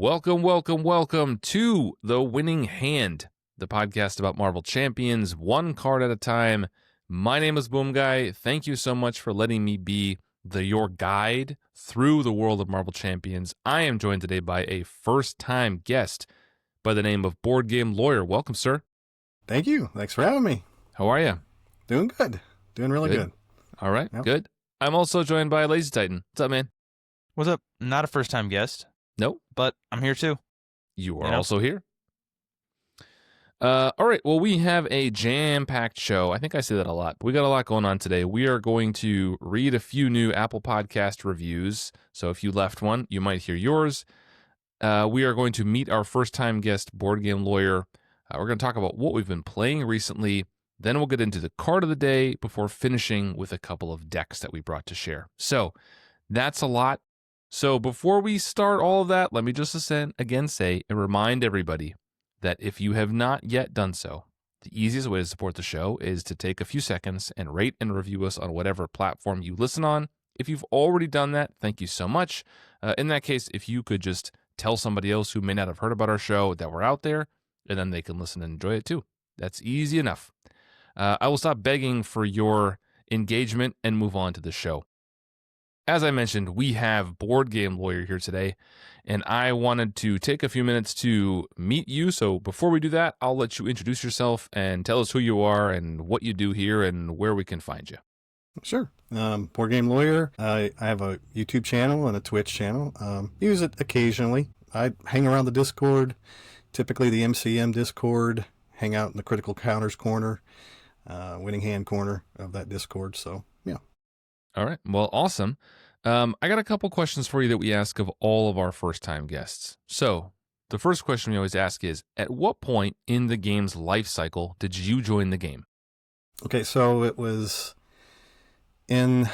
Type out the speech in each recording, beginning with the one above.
Welcome to The Winning Hand, the podcast about Marvel Champions, one card at a time. My name is Boomguy. Thank you so much for letting me be your guide through the world of Marvel Champions. I am joined today by a first-time guest by the name of BoardGameLawyer. Welcome, sir. Thank you. Thanks for having me. How are you? Doing good. Doing really good. All right, Yep. Good. I'm also joined by LazyTitan. What's up, man? What's up? Not a first-time guest. Nope. But I'm here too. You are also here. All right. Well, we have a jam-packed show. I think I say that a lot, but we got a lot going on today. We are going to read a few new Apple Podcast reviews. So if you left one, you might hear yours. We are going to meet our first-time guest, BoardGameLawyer. We're going to talk about what we've been playing recently. Then we'll get into the card of the day before finishing with a couple of decks that we brought to share. So that's a lot. So before we start all of that, let me just again say and remind everybody that if you have not yet done so, the easiest way to support the show is to take a few seconds and rate and review us on whatever platform you listen on. If you've already done that, thank you so much. In that case, if you could just tell somebody else who may not have heard about our show that we're out there, and then they can listen and enjoy it too. That's easy enough. I will stop begging for your engagement and move on to the show. As I mentioned, we have BoardGameLawyer here today, and I wanted to take a few minutes to meet you. So before we do that, I'll let you introduce yourself and tell us who you are and what you do here and where we can find you. Sure. BoardGameLawyer. I have a YouTube channel and a Twitch channel. Use it occasionally. I hang around the Discord, typically the MCM Discord, hang out in the Critical Counters corner, Winning Hand corner of that Discord. So, yeah. All right. Well, awesome. I got a couple questions for you that we ask of all of our first-time guests. So the first question we always ask is, at what point in the game's life cycle did you join the game? Okay, so it was in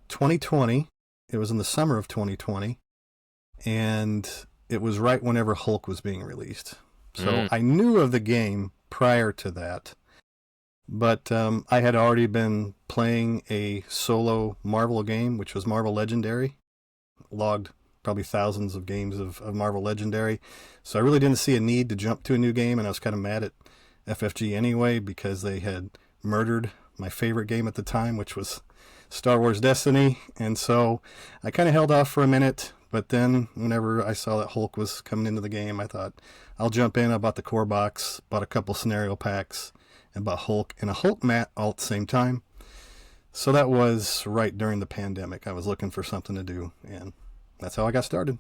2020. It was in the summer of 2020, and it was right whenever Hulk was being released. So I knew of the game prior to that. But I had already been playing a solo Marvel game, which was Marvel Legendary. Logged probably thousands of games of Marvel Legendary. So I really didn't see a need to jump to a new game, and I was kind of mad at FFG anyway because they had murdered my favorite game at the time, which was Star Wars Destiny. And so I kind of held off for a minute, but then whenever I saw that Hulk was coming into the game, I thought, I'll jump in. I bought the core box, bought a couple scenario packs, and bought Hulk and a Hulk mat all at the same time. So that was right during the pandemic. I was looking for something to do, and that's how I got started.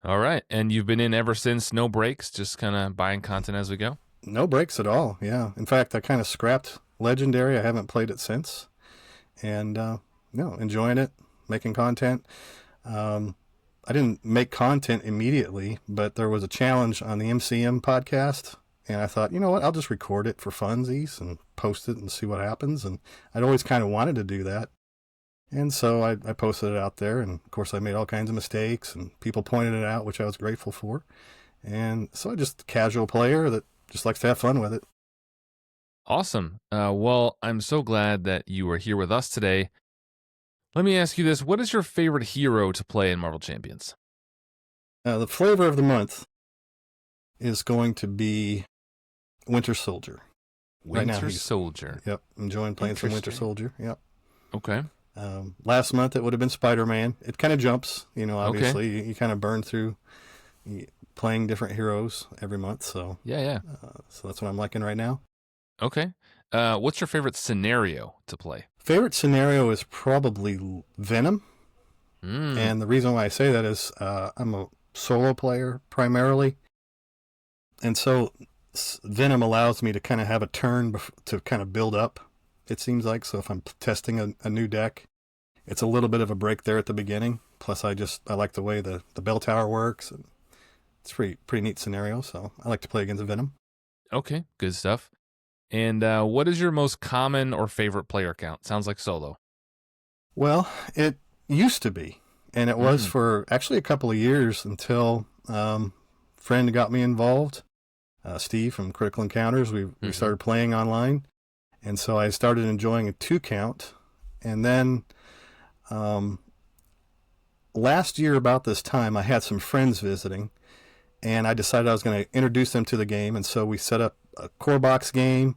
All right. And you've been in ever since, no breaks, just kind of buying content as we go? No breaks at all, yeah. In fact, I kind of scrapped Legendary. I haven't played it since. And, enjoying it, making content. I didn't make content immediately, but there was a challenge on the MCM podcast. And I thought, you know what, I'll just record it for funsies and post it and see what happens. And I'd always kind of wanted to do that. And so I posted it out there. And, of course, I made all kinds of mistakes. And people pointed it out, which I was grateful for. And so I'm just a casual player that just likes to have fun with it. Awesome. Well, I'm so glad that you are here with us today. Let me ask you this. What is your favorite hero to play in Marvel Champions? The flavor of the month is going to be Winter Soldier. Winter Soldier. Yep, enjoying playing some Winter Soldier. Yep. Okay. Last month it would have been Spider-Man. It kind of jumps, obviously. Okay. You kind of burn through playing different heroes every month. So yeah. So that's what I'm liking right now. Okay. What's your favorite scenario to play? Favorite scenario is probably Venom. And the reason why I say that is I'm a solo player primarily. And so Venom allows me to kind of have a turn to kind of build up, it seems like. So if I'm testing a new deck, it's a little bit of a break there at the beginning. Plus, I like the way the bell tower works. And it's pretty neat scenario. So I like to play against Venom. Okay, good stuff. And what is your most common or favorite player count? Sounds like solo. Well, it used to be. And it was for actually a couple of years until friend got me involved. Steve from Critical Encounters. We started playing online. And so I started enjoying a 2-count. And then last year about this time, I had some friends visiting. and I decided I was going to introduce them to the game. And so we set up a core box game,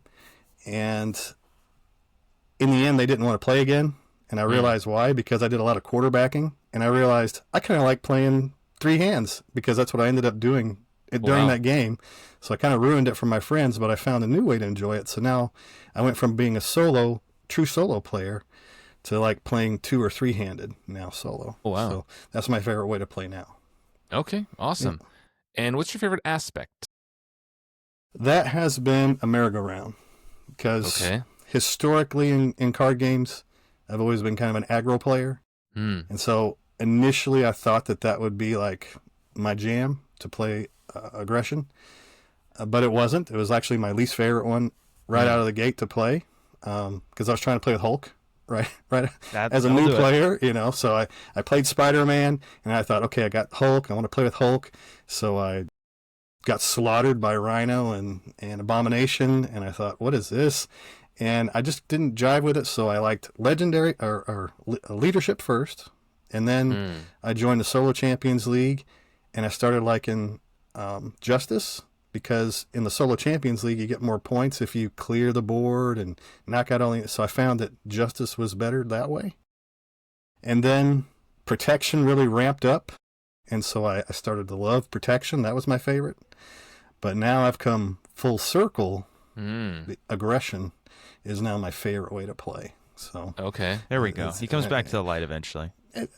and in the end, they didn't want to play again. And I realized why, because I did a lot of quarterbacking, and I realized I kind of like playing 3 hands because that's what I ended up doing during that game. So I kind of ruined it for my friends, but I found a new way to enjoy it. So now I went from being a true solo player to like playing 2 or 3 handed now solo. Oh, wow. So that's my favorite way to play now. Okay, awesome. Yeah. And what's your favorite aspect? That has been a merry-go-round, because historically in card games, I've always been kind of an aggro player. And so initially I thought that would be like my jam to play aggression, but it wasn't. It was actually my least favorite one right out of the gate to play, because I was trying to play with Hulk. Right. As a new player, so I played Spider-Man, and I thought, okay, I got Hulk. I want to play with Hulk. So I got slaughtered by Rhino and Abomination, and I thought, what is this? And I just didn't jive with it. So I liked Legendary or Leadership first, and then I joined the Solo Champions League, and I started liking Justice. Because in the Solo Champions League, you get more points if you clear the board and knock out all the... So I found that Justice was better that way. And then Protection really ramped up. And so I started to love Protection. That was my favorite. But now I've come full circle. The Aggression is now my favorite way to play. So okay, there we go. He comes back to the light eventually. It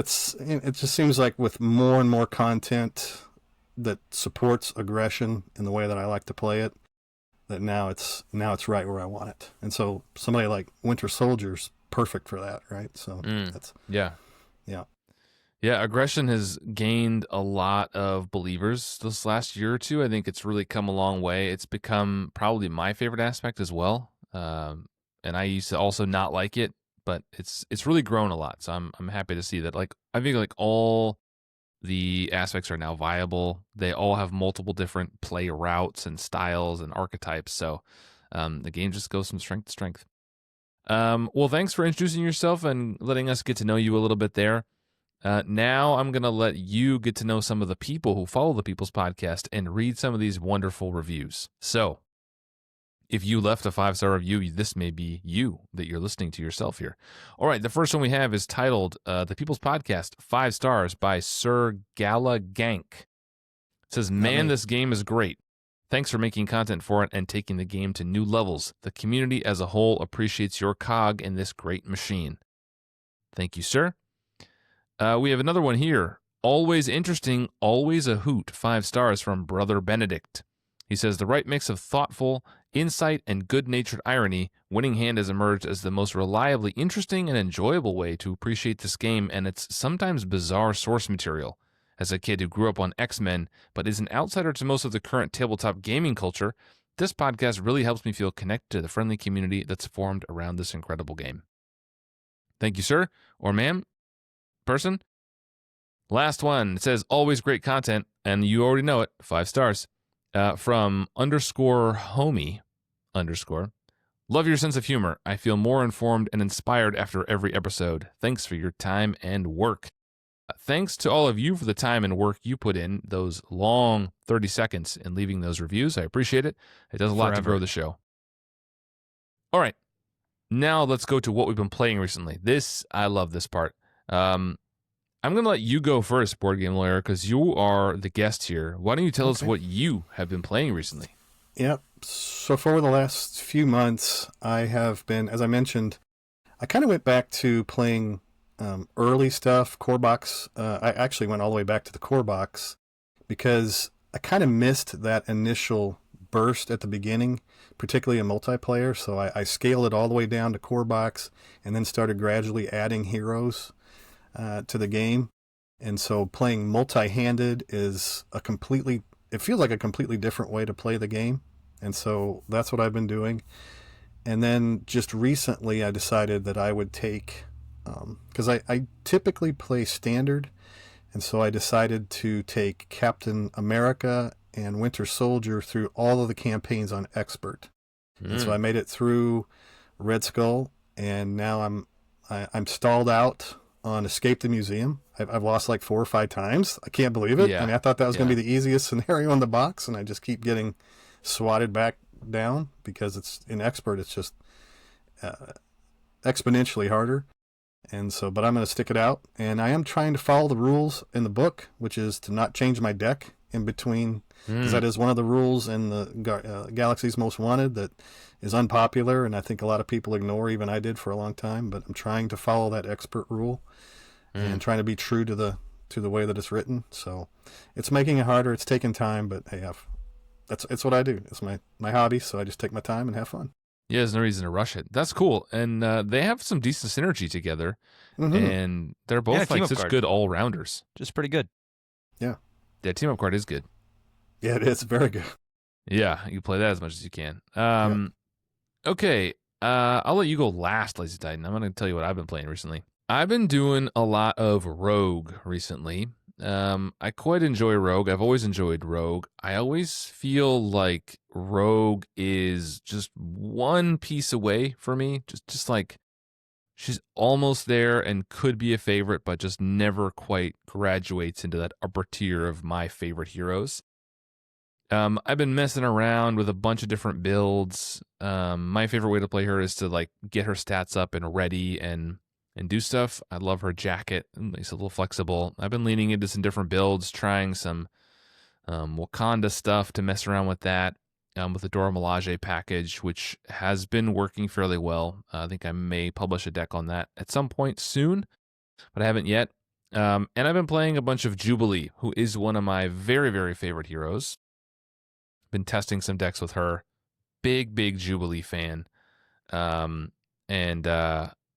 just seems like with more and more content that supports aggression in the way that I like to play it, that now it's right where I want it. And so somebody like Winter Soldier's perfect for that, right? So that's aggression has gained a lot of believers this last year or two. I think it's really come a long way. It's become probably my favorite aspect as well. And I used to also not like it, but it's really grown a lot. So I'm happy to see that. Like, I think like all the aspects are now viable. They all have multiple different play routes and styles and archetypes. So the game just goes from strength to strength. Well, thanks for introducing yourself and letting us get to know you a little bit there. Now I'm going to let you get to know some of the people who follow the People's Podcast and read some of these wonderful reviews. So if you left a 5-star review, this may be you that you're listening to yourself here. All right, the first one we have is titled The People's Podcast, 5 stars by Sir Galagank. It says, man, this game is great. Thanks for making content for it and taking the game to new levels. The community as a whole appreciates your cog in this great machine. Thank you, sir. We have another one here. Always interesting, always a hoot, 5 stars from Brother Benedict. He says, the right mix of thoughtful insight and good-natured irony, Winning Hand has emerged as the most reliably interesting and enjoyable way to appreciate this game and its sometimes bizarre source material. As a kid who grew up on X-Men, but is an outsider to most of the current tabletop gaming culture, this podcast really helps me feel connected to the friendly community that's formed around this incredible game. Thank you, sir, or ma'am, person. Last one, it says, always great content, and you already know it, 5 stars. From _homie_. Love your sense of humor. I feel more informed and inspired after every episode. Thanks for your time and work. Thanks to all of you for the time and work you put in, those long 30 seconds in leaving those reviews. I appreciate it. It does a lot to grow the show. All right. Now let's go to what we've been playing recently. I love this part. I'm going to let you go first, Board Game Lawyer, because you are the guest here. Why don't you tell us what you have been playing recently? Yep. So for the last few months, I have been, as I mentioned, I kind of went back to playing early stuff, core box. I actually went all the way back to the core box because I kind of missed that initial burst at the beginning, particularly in multiplayer. So I scaled it all the way down to core box and then started gradually adding heroes to the game. And so playing multi-handed is it feels like a completely different way to play the game. And so that's what I've been doing. And then just recently I decided that I would take, because I typically play standard. And so I decided to take Captain America and Winter Soldier through all of the campaigns on Expert. And so I made it through Red Skull, and now I'm stalled out on Escape the Museum. I've lost like 4 or 5 times. I can't believe it. Yeah. I mean, I thought that was going Yeah. to be the easiest scenario in the box, and I just keep getting swatted back down because it's in Expert. It's just exponentially harder. And so, but I'm going to stick it out, and I am trying to follow the rules in the book, which is to not change my deck in between, because that is one of the rules in the Galaxy's Most Wanted that is unpopular, and I think a lot of people ignore. Even I did for a long time, but I'm trying to follow that Expert rule and trying to be true to the way that it's written. So it's making it harder. It's taking time, but hey, it's what I do. It's my hobby, so I just take my time and have fun. Yeah, there's no reason to rush it. That's cool. And they have some decent synergy together. And they're both like such good all-rounders. Just pretty good. Yeah. Yeah, team-up card is good. Yeah, it is very good. Yeah, you play that as much as you can. Okay, I'll let you go last, LazyTitan. I'm going to tell you what I've been playing recently. I've been doing a lot of Rogue recently. I quite enjoy Rogue. I've always enjoyed Rogue. I always feel like Rogue is just one piece away for me. Just like she's almost there and could be a favorite, but just never quite graduates into that upper tier of my favorite heroes. I've been messing around with a bunch of different builds. My favorite way to play her is to like get her stats up and ready and do stuff. I love her jacket. It's a little flexible. I've been leaning into some different builds, trying some Wakanda stuff to mess around with that, with the Dora Milaje package, which has been working fairly well. I think I may publish a deck on that at some point soon, but I haven't yet. And I've been playing a bunch of Jubilee, who is one of my very, very favorite heroes. Been testing some decks with her. Big Jubilee fan.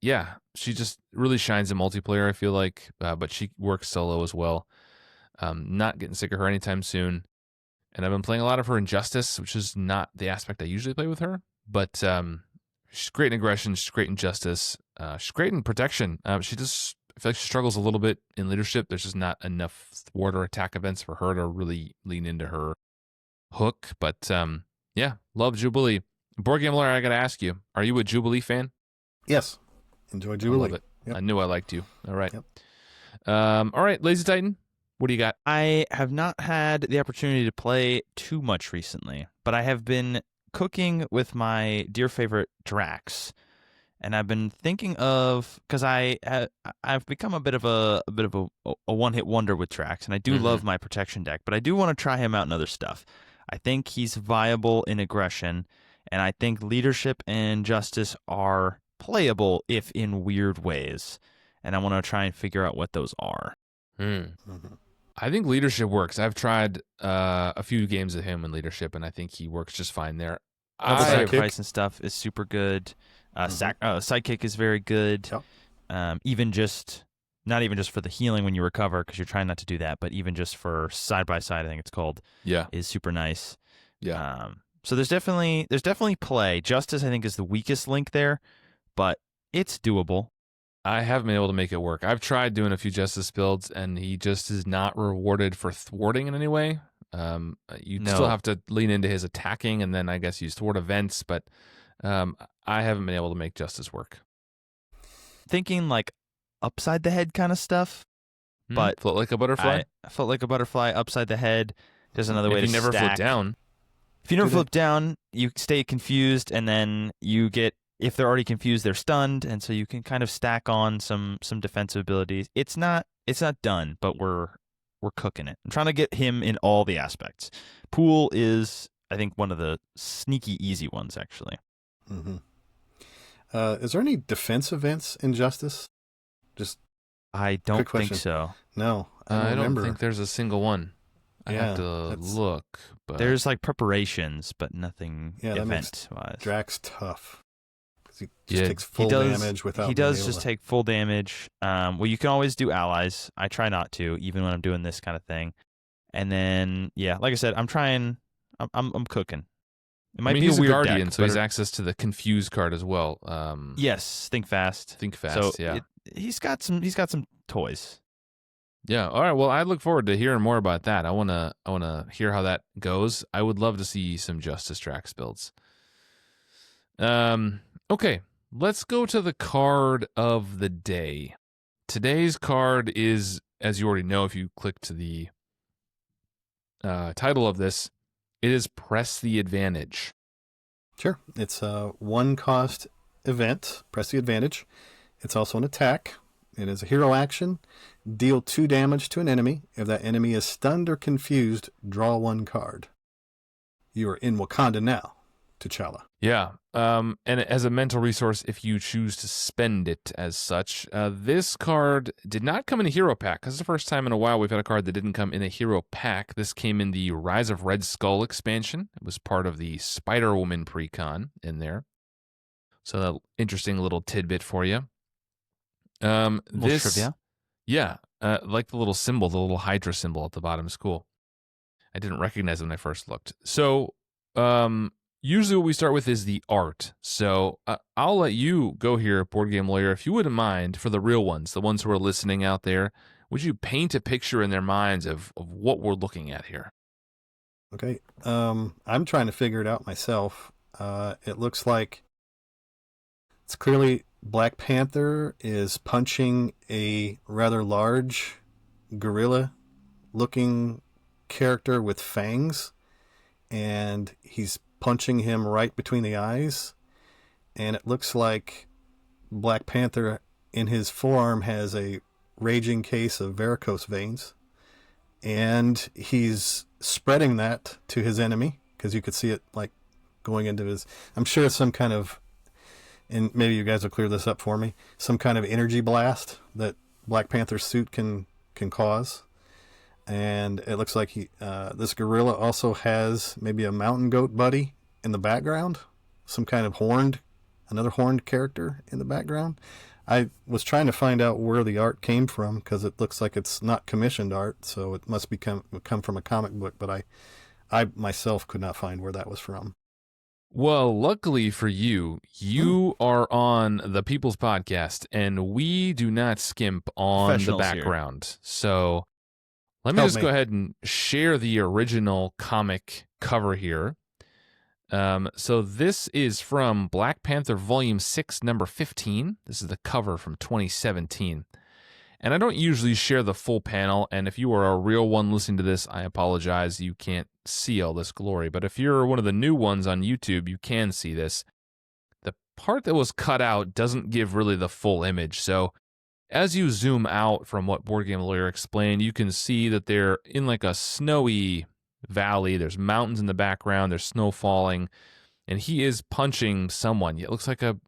Yeah, she just really shines in multiplayer, I feel like, but she works solo as well. Not getting sick of her anytime soon. And I've been playing a lot of her in Justice, which is not the aspect I usually play with her, but she's great in aggression, she's great in Justice, she's great in protection. I feel like she struggles a little bit in leadership. There's just not enough thwart or attack events for her to really lean into her hook, but yeah, love Jubilee. BoardGameLawyer, I gotta ask you, are you a Jubilee fan? Yes. Enjoy Jubilee. I love it. Yep. I knew I liked you. All right. Yep. All right, LazyTitan, what do you got? I have not had the opportunity to play too much recently, but I have been cooking with my dear favorite Drax, and I've been thinking of, because I've become a bit of a one-hit wonder with Drax, and I do love my protection deck, but I do want to try him out in other stuff. I think he's viable in aggression, and I think leadership and justice are playable if in weird ways, and I want to try and figure out what those are. I think leadership works. I've tried a few games of him in leadership, and I think he works just fine there. Sacrifice and stuff is super good. Sidekick is very good. Yep. Not even just for the healing when you recover, because you're trying not to do that, but even just for side by side, I think it's called. Yeah, is super nice. Yeah. So there's definitely play. Justice, I think, is the weakest link there, but it's doable. I haven't been able to make it work. I've tried doing a few Justice builds, and he just is not rewarded for thwarting in any way. Still have to lean into his attacking, and then I guess use thwart events, but I haven't been able to make Justice work. Thinking like upside the head kind of stuff, but float like a butterfly. Float like a butterfly upside the head. There's another way to stack. If you never flip down. If you never flip down, you stay confused, and then you get, if they're already confused, they're stunned, and so you can kind of stack on some defensive abilities. It's not done, but we're cooking it. I'm trying to get him in all the aspects. Pool is, I think, one of the sneaky easy ones, actually. Is there any defense events in Justice? I don't think so. No, I don't think there's a single one. I have to look. But there's like preparations, but nothing event-wise. Drax tough. He just takes full damage without. He does just take full damage. Well, you can always do allies. I try not to, even when I'm doing this kind of thing. And then, yeah, like I said, I'm trying. I'm cooking. It might be he's a weird guardian, deck, so he has access to the confused card as well. Yes, think fast. So yeah. He's got some toys. Yeah. All right. Well, I look forward to hearing more about that. I wanna hear how that goes. I would love to see some Justice Drax builds. Okay. Let's go to the card of the day. today's card is, as you already know, if you click to the title of this, it is Press the Advantage. Sure. It's a 1-cost event, Press the Advantage. It's also an attack. It is a hero action. Deal 2 damage to an enemy. If that enemy is stunned or confused, draw 1 card. You are in Wakanda now, T'Challa. Yeah. And as a mental resource, if you choose to spend it as such, this card did not come in a hero pack. This is the first time in a while we've had a card that didn't come in a hero pack. This came in the Rise of Red Skull expansion. It was part of the Spider-Woman pre-con in there. So that interesting little tidbit for you. This trivia. Yeah, like the little symbol, the little Hydra symbol at the bottom is cool. I didn't recognize it when I first looked. So, usually what we start with is the art. So I'll let you go here, Board Game Lawyer, if you wouldn't mind, for the real ones, the ones who are listening out there. Would you paint a picture in their minds of what we're looking at here? Okay. I'm trying to figure it out myself. It looks like it's clearly Black Panther is punching a rather large gorilla-looking character with fangs, and he's punching him right between the eyes, and it looks like Black Panther in his forearm has a raging case of varicose veins, and he's spreading that to his enemy, because you could see it like going into his, I'm sure it's some kind of, and maybe you guys will clear this up for me, some kind of energy blast that Black Panther's suit can cause. And it looks like this gorilla also has maybe a mountain goat buddy in the background, some kind of another horned character in the background. I was trying to find out where the art came from, because it looks like it's not commissioned art, so it must come from a comic book, but I myself could not find where that was from. Well, luckily for you, you are on the People's Podcast, and we do not skimp on the background. Here. So let me go ahead and share the original comic cover here. So this is from Black Panther Volume 6, number 15. This is the cover from 2017. And I don't usually share the full panel, and if you are a real one listening to this, I apologize. You can't see all this glory. But if you're one of the new ones on YouTube, you can see this. The part that was cut out doesn't give really the full image. So as you zoom out from what Board Game Lawyer explained, you can see that they're in like a snowy valley. There's mountains in the background. There's snow falling. And he is punching someone. It looks like a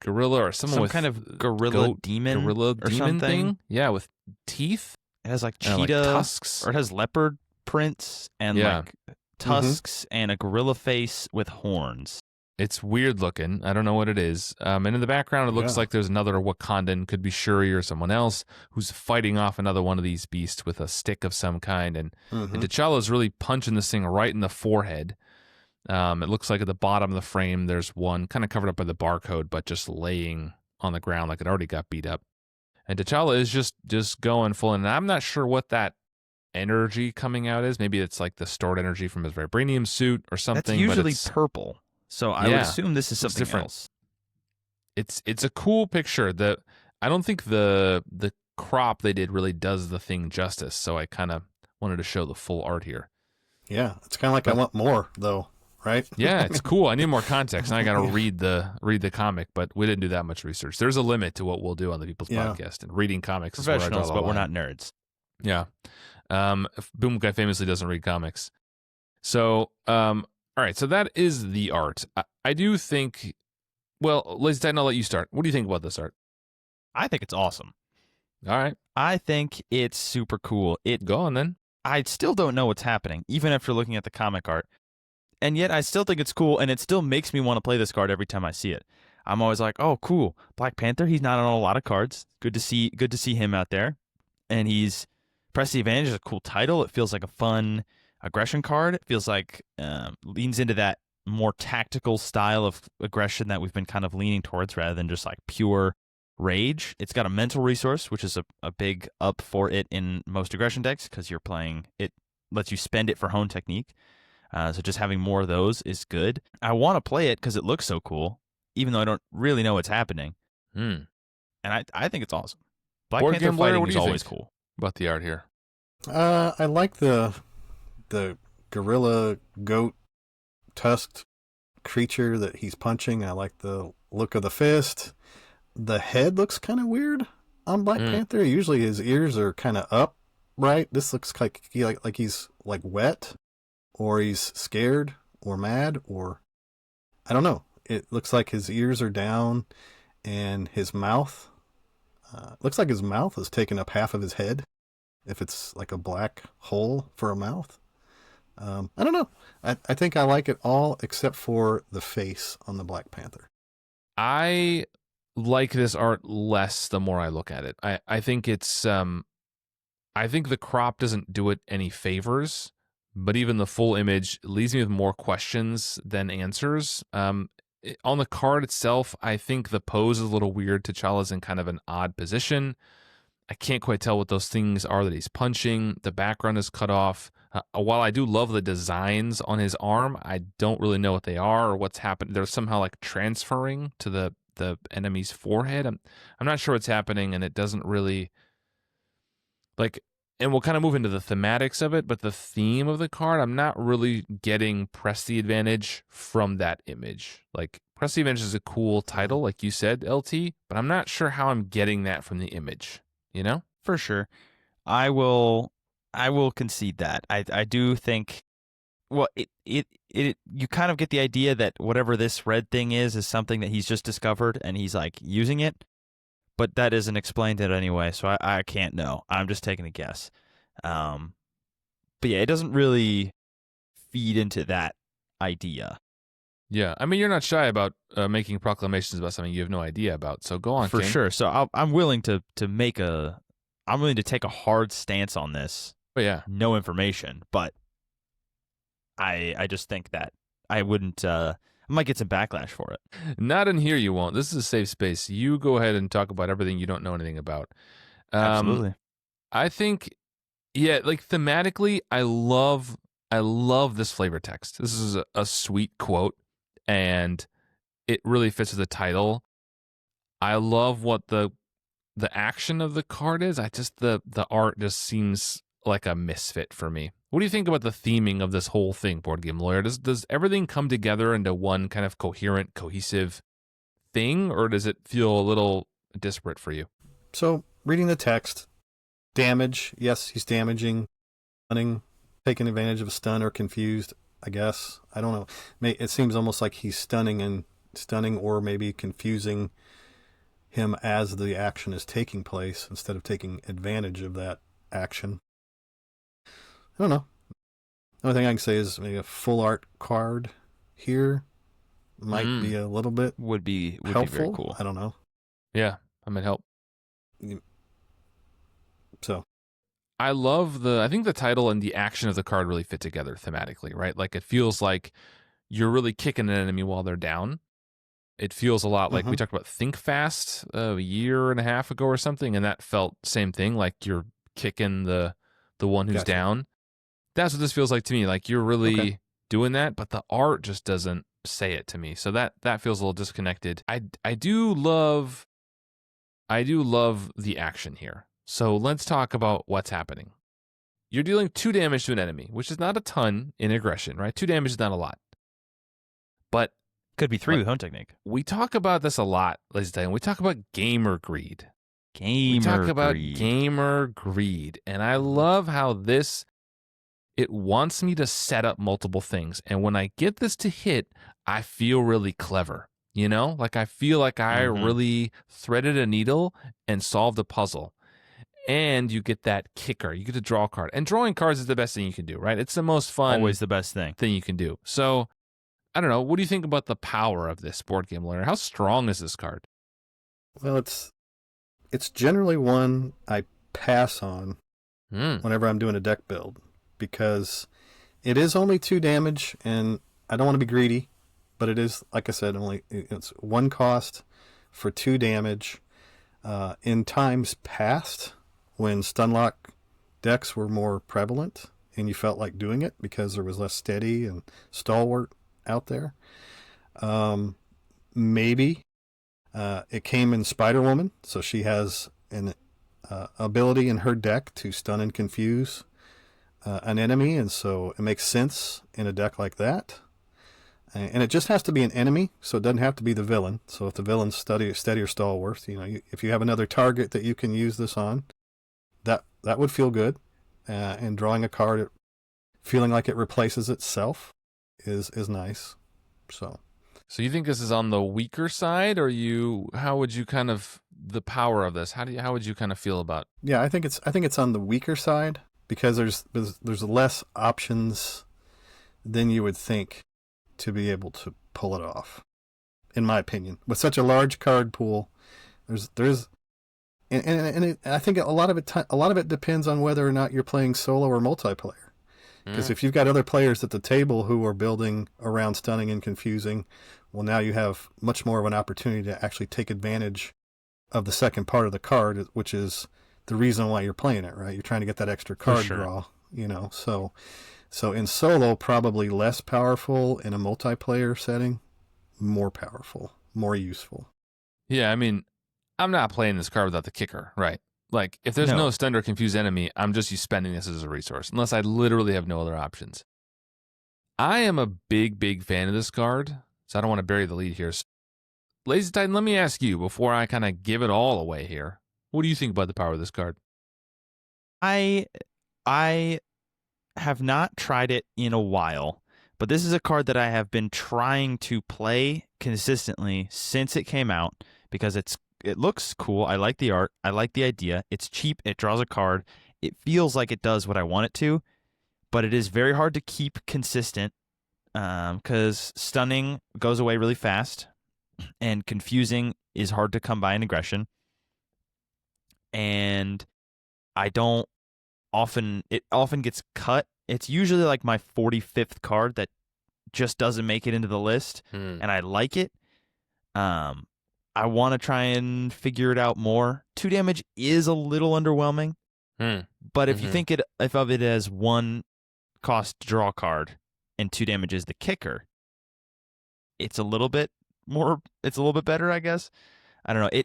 gorilla or someone with some kind of gorilla demon thing. Yeah, with teeth. It has like cheetah like tusks, or it has leopard prints and like tusks and a gorilla face with horns. It's weird looking. I don't know what it is. And in the background, it looks like there's another Wakandan, could be Shuri or someone else, who's fighting off another one of these beasts with a stick of some kind. And T'Challa's really punching this thing right in the forehead. It looks like at the bottom of the frame, there's one kind of covered up by the barcode, but just laying on the ground like it already got beat up. And T'Challa is just going full in. And I'm not sure what that energy coming out is. Maybe it's like the stored energy from his vibranium suit or something. That's usually purple. So I would assume this is something different. Else. It's a cool picture. I don't think the crop they did really does the thing justice. So I kind of wanted to show the full art here. Yeah, it's kind of like I want more though. Right? Yeah, it's cool. I need more context, and I got to read the comic. But we didn't do that much research. There's a limit to what we'll do on the People's Podcast, and reading comics is where I draw the line. But we're not nerds. Yeah, Boomguy famously doesn't read comics. So, all right. So that is the art. I do think. Well, LazyTitan, I'll let you start. What do you think about this art? I think it's awesome. All right. I think it's super cool. Go on then. I still don't know what's happening, even after looking at the comic art. And yet I still think it's cool, and it still makes me want to play this card every time I see it. I'm always like, oh, cool. Black Panther, he's not on a lot of cards. Good to see him out there. And he's Press the Advantage is a cool title. It feels like a fun aggression card. It feels like leans into that more tactical style of aggression that we've been kind of leaning towards rather than just like pure rage. It's got a mental resource, which is a big up for it in most aggression decks because you're playing, it lets you spend it for hone technique. So just having more of those is good. I want to play it because it looks so cool, even though I don't really know what's happening. And I think it's awesome. Black Board Panther Game Lawyer, fighting what do is you always think cool. about the art here? I like the gorilla goat tusked creature that he's punching. I like the look of the fist. The head looks kind of weird on Black Panther. Usually his ears are kind of up, right? This looks like he's like wet, or he's scared or mad, or I don't know. It looks like his ears are down, and his mouth looks like his mouth has taken up half of his head. If it's like a black hole for a mouth. I don't know. I think I like it all except for the face on the Black Panther. I like this art less the more I look at it. I think it's I think the crop doesn't do it any favors, but even the full image leaves me with more questions than answers. On the card itself, I think the pose is a little weird. T'Challa's in kind of an odd position. I can't quite tell what those things are that he's punching. The background is cut off. While I do love the designs on his arm, I don't really know what they are or what's happened. They're somehow like transferring to the enemy's forehead. I'm not sure what's happening, and it doesn't really like. And we'll kind of move into the thematics of it, but the theme of the card, I'm not really getting press the advantage from that image. Like press the advantage is a cool title, like you said, LT, but I'm not sure how I'm getting that from the image. You know? For sure. I will concede that. I do think well it you kind of get the idea that whatever this red thing is something that he's just discovered and he's like using it, but that isn't explained in any way, so I can't know. I'm just taking a guess. But yeah, it doesn't really feed into that idea. Yeah, I mean, you're not shy about making proclamations about something you have no idea about. So go on, For King. sure. So I'm willing to take a hard stance on this. But yeah, No information, but I just think that I wouldn't. I might get some backlash for it. not in here. You won't. This is a safe space. You go ahead and talk about everything you don't know anything about. Absolutely. I think, yeah, like thematically, I love this flavor text. This is a sweet quote, and it really fits with the title. I love what the action of the card is. I just the art just seems like a misfit for me. What do you think about the theming of this whole thing, Board Game Lawyer? Does everything come together into one kind of coherent, cohesive thing, or does it feel a little disparate for you? So, reading the text, damage. Yes, he's damaging, stunning, taking advantage of a stun or confused, I guess. I don't know. It seems almost like he's stunning or maybe confusing him as the action is taking place instead of taking advantage of that action. I don't know. The only thing I can say is maybe a full art card here might be a little bit would be helpful. very cool. I don't know. Yeah, I might help. So I think the title and the action of the card really fit together thematically, right? Like it feels like you're really kicking an enemy while they're down. It feels a lot like we talked about Think Fast a year and a half ago or something, and that felt same thing, like you're kicking the one who's down. That's what this feels like to me. Like you're really doing that, but the art just doesn't say it to me. So that feels a little disconnected. I do love the action here. So let's talk about what's happening. You're dealing 2 damage to an enemy, which is not a ton in aggression, right? 2 damage is not a lot. But could be 3 with Hone Technique. We talk about this a lot, LazyTitan. We talk about gamer greed. Gamer greed. And I love how it wants me to set up multiple things. And when I get this to hit, I feel really clever. You know, like I feel like I really threaded a needle and solved a puzzle. And you get that kicker. You get to draw a card. And drawing cards is the best thing you can do, right? It's the most fun. Always the best thing you can do. So, I don't know. What do you think about the power of this Board Game Lawyer? How strong is this card? Well, it's generally one I pass on whenever I'm doing a deck build because it is only 2 damage, and I don't want to be greedy, but it is, like I said, it's 1 cost for 2 damage. In times past, when Stunlock decks were more prevalent, and you felt like doing it because there was less steady and stalwart out there, maybe it came in Spider-Woman, so she has an ability in her deck to stun and confuse an enemy, and so it makes sense in a deck like that. And it just has to be an enemy, so it doesn't have to be the villain. So if the villain's steady or stalwart, if you have another target that you can use this on, that would feel good. And drawing a card, feeling like it replaces itself, is nice. So you think this is on the weaker side, or how would you kind of the power of this? How would you kind of feel about? Yeah, I think it's on the weaker side because there's less options than you would think to be able to pull it off, in my opinion. With such a large card pool, there's I think a lot of it depends on whether or not you're playing solo or multiplayer. Because if you've got other players at the table who are building around stunning and confusing, well, now you have much more of an opportunity to actually take advantage of the second part of the card, which is the reason why you're playing it, right? You're trying to get that extra card draw, So in solo, probably less powerful. In a multiplayer setting, more powerful, more useful. Yeah, I mean, I'm not playing this card without the kicker, right? Like, if there's no stun or confused enemy, I'm just spending this as a resource, unless I literally have no other options. I am a big fan of this card, so I don't want to bury the lead here. LazyTitan, let me ask you, before I kind of give it all away here, what do you think about the power of this card? I have not tried it in a while, but this is a card that I have been trying to play consistently since it came out because it looks cool. I like the art. I like the idea. It's cheap. It draws a card. It feels like it does what I want it to, but it is very hard to keep consistent because stunning goes away really fast and confusing is hard to come by in aggression. And it often gets cut. It's usually like my 45th card that just doesn't make it into the list, and I like it. I want to try and figure it out more. 2 damage is a little underwhelming, but if you think of it as 1 cost draw card and 2 damage is the kicker, it's a little bit better, I guess. I don't know.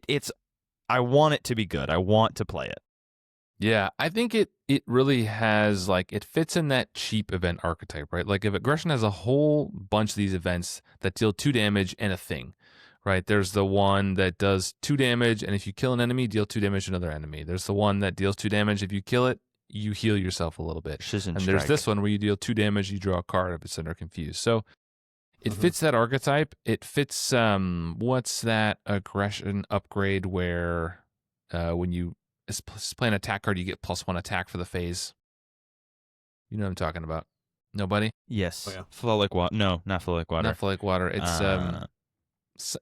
I want it to be good. I want to play it. Yeah, I think it really has, like, it fits in that cheap event archetype, right? Like, if aggression has a whole bunch of these events that deal 2 damage and a thing, right? There's the one that does 2 damage, and if you kill an enemy, deal 2 damage to another enemy. There's the one that deals 2 damage. If you kill it, you heal yourself a little bit. And there's this one where you deal 2 damage, you draw a card if it's under confused. So it fits that archetype. It fits, what's that aggression upgrade where when you play an attack card, you get +1 attack for the phase. You know what I'm talking about? Nobody? Yes. Oh, yeah. Flow like water. No, not flow like water. Not flow like water.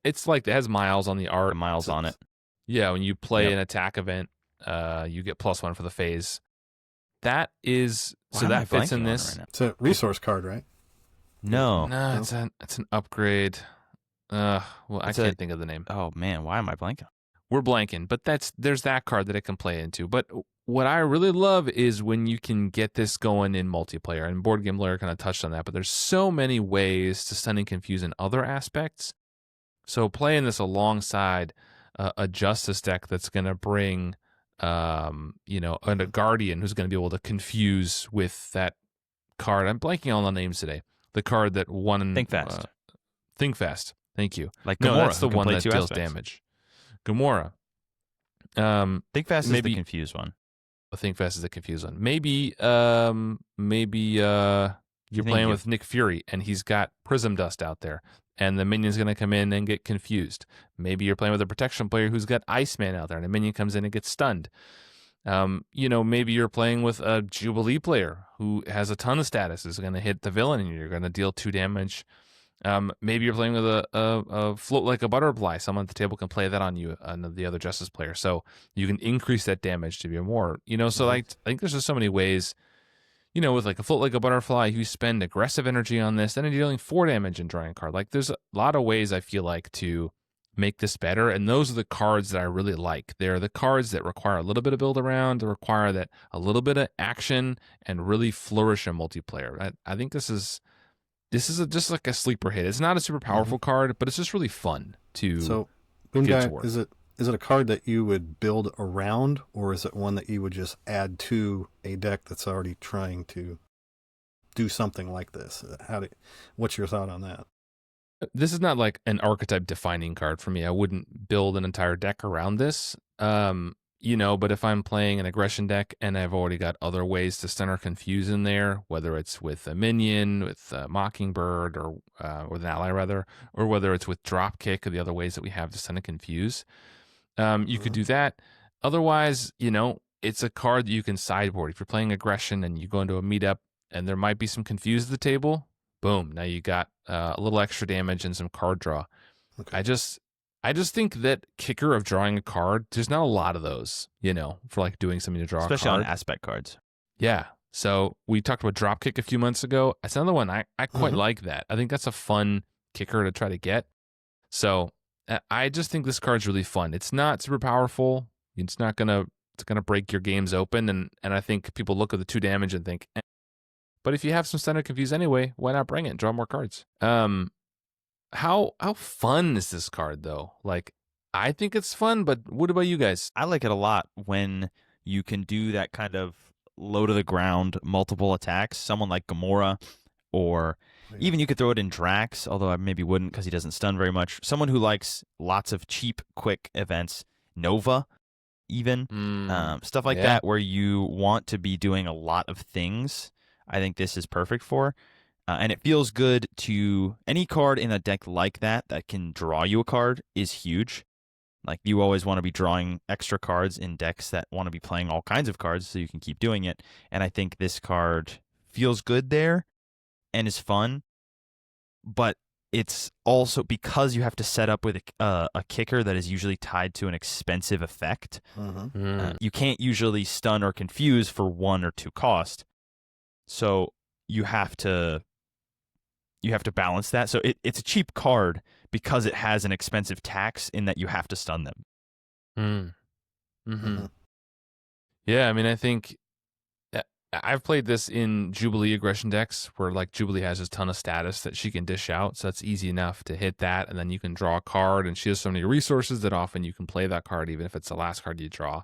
It's like it has miles on the art. Miles on it. Yeah, when you play an attack event, you get +1 for the phase. That is that fits in this. It's a resource card, right? No, it's an upgrade. I can't think of the name. Oh man, why am I blanking? We're blanking, but there's that card that it can play into. But what I really love is when you can get this going in multiplayer, and BoardGameLawyer kind of touched on that, but there's so many ways to stun and confuse in other aspects. So playing this alongside a Justice deck that's going to bring, and a Guardian who's going to be able to confuse with that card. I'm blanking on the names today. The card that won. Think Fast. Think Fast. Thank you. Like no, Gamora, that's the one that deals damage. Gamora. Think Fast is the confused one. Think Fast is the confused one. Maybe you're playing with Nick Fury and he's got Prism Dust out there, and the minion's going to come in and get confused. Maybe you're playing with a protection player who's got Iceman out there, and a minion comes in and gets stunned. Maybe you're playing with a Jubilee player who has a ton of status, is going to hit the villain, and you're going to deal 2 damage. Maybe you're playing with a float like a butterfly. Someone at the table can play that on you, on the other Justice player, so you can increase that damage to be more. So I think there's just so many ways. With like a float like a butterfly, you spend aggressive energy on this, then you're dealing 4 damage and drawing a card. Like, there's a lot of ways I feel like to make this better, and those are the cards that I really like. They're the cards that require a little bit of build around, that require that a little bit of action, and really flourish in multiplayer. I think this is just like a sleeper hit. It's not a super powerful card, but it's just really fun to. So, Boomguy, is it a card that you would build around, or is it one that you would just add to a deck that's already trying to do something like this? What's your thought on that? This is not like an archetype defining card for me. I wouldn't build an entire deck around this. But if I'm playing an aggression deck and I've already got other ways to stun or confuse in there, whether it's with a minion, with a Mockingbird, or with an ally rather, or whether it's with Dropkick or the other ways that we have to stun and confuse, you could do that. Otherwise, it's a card that you can sideboard. If you're playing aggression and you go into a meetup and there might be some confuse at the table, boom, now you got a little extra damage and some card draw. Okay. I just think that kicker of drawing a card, there's not a lot of those, for like doing something to draw Especially a card. on aspect cards. Yeah. So we talked about Dropkick a few months ago. That's another one I quite like that. I think that's a fun kicker to try to get. So I just think this card's really fun. It's not super powerful. It's gonna break your games open, and I think people look at the 2 damage and think, But if you have some stun or confuse anyway, why not bring it and draw more cards? How fun is this card though? Like, I think it's fun, but what about you guys? I like it a lot when you can do that kind of low to the ground multiple attacks. Someone like Gamora, or even you could throw it in Drax, although I maybe wouldn't because he doesn't stun very much. Someone who likes lots of cheap, quick events. Nova, even. Stuff like that where you want to be doing a lot of things. I think this is perfect for. And it feels good to any card in a deck like that can draw you a card is huge. Like, you always want to be drawing extra cards in decks that want to be playing all kinds of cards so you can keep doing it. And I think this card feels good there and is fun. But it's also because you have to set up with a kicker that is usually tied to an expensive effect. You can't usually stun or confuse for 1 or 2 cost. So you have to balance that. So it's a cheap card because it has an expensive tax in that you have to stun them. Yeah, I mean, I think I've played this in Jubilee aggression decks where like Jubilee has a ton of status that she can dish out. So that's easy enough to hit that. And then you can draw a card, and she has so many resources that often you can play that card, even if it's the last card you draw.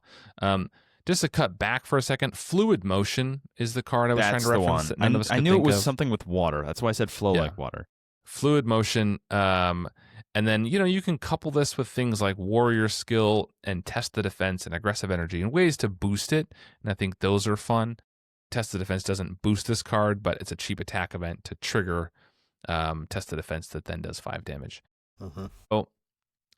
Just to cut back for a second, Fluid Motion is the card I was trying to reference. That's the one. I knew it was something with water. That's why I said flow like water. Fluid Motion. And then, you can couple this with things like Warrior Skill and Test the Defense and Aggressive Energy and ways to boost it. And I think those are fun. Test the Defense doesn't boost this card, but it's a cheap attack event to trigger Test the Defense that then does 5 damage. So,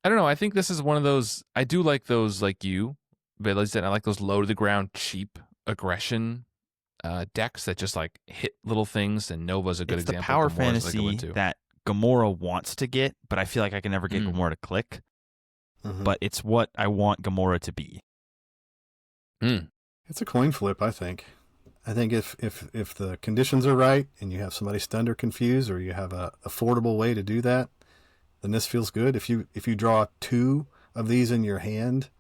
I don't know. I think this is one of those. I do like those like you. But I like those low to the ground, cheap aggression decks that just like hit little things. And Nova's a good example. It's the power fantasy that Gamora wants to get, but I feel like I can never get Gamora to click. But it's what I want Gamora to be. It's a coin flip, I think. I think if the conditions are right and you have somebody stunned or confused, or you have a affordable way to do that, then this feels good. If you draw 2 of these in your hand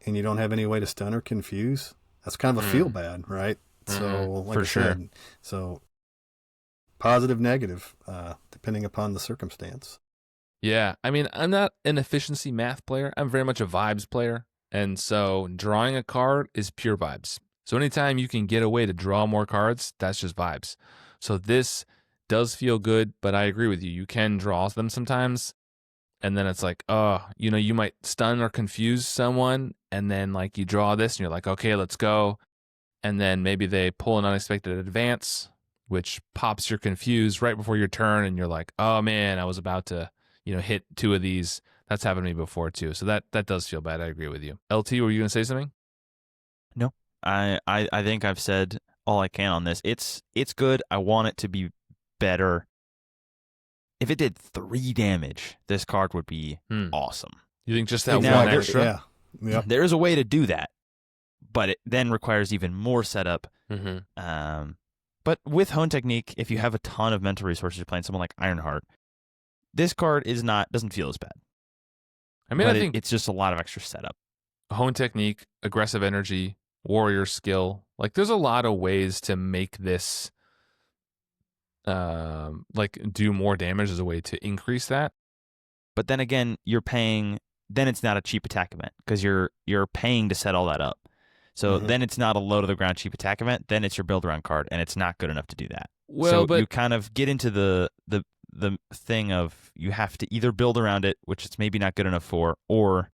and you don't have any way to stun or confuse, that's kind of a feel bad, right? So, like For I sure. said, so positive, negative, depending upon the circumstance. Yeah. I mean, I'm not an efficiency math player. I'm very much a vibes player. And so drawing a card is pure vibes. So anytime you can get a way to draw more cards, that's just vibes. So this does feel good, but I agree with you. You can draw them sometimes. And then it's like, you might stun or confuse someone. And then like you draw this and you're like, okay, let's go. And then maybe they pull an unexpected advance, which pops your confuse right before your turn. And you're like, oh man, I was about to, hit 2 of these. That's happened to me before too. So that does feel bad. I agree with you. LT, were you going to say something? No, I think I've said all I can on this. It's good. I want it to be better. If it did 3 damage, this card would be awesome. You think just that Now, one extra? Yeah. Yep. There is a way to do that, but it then requires even more setup. But with Hone Technique, if you have a ton of mental resources, you're playing someone like Ironheart, this card doesn't feel as bad. I mean, but I think it's just a lot of extra setup. Hone Technique, Aggressive Energy, Warrior Skill. Like, there's a lot of ways to make this do more damage as a way to increase that. But then again, you're paying then it's not a cheap attack event because you're paying to set all that up. So then it's not a low to the ground cheap attack event. Then it's your build around card, and it's not good enough to do that. Well, so you kind of get into the thing of you have to either build around it, which it's maybe not good enough for, or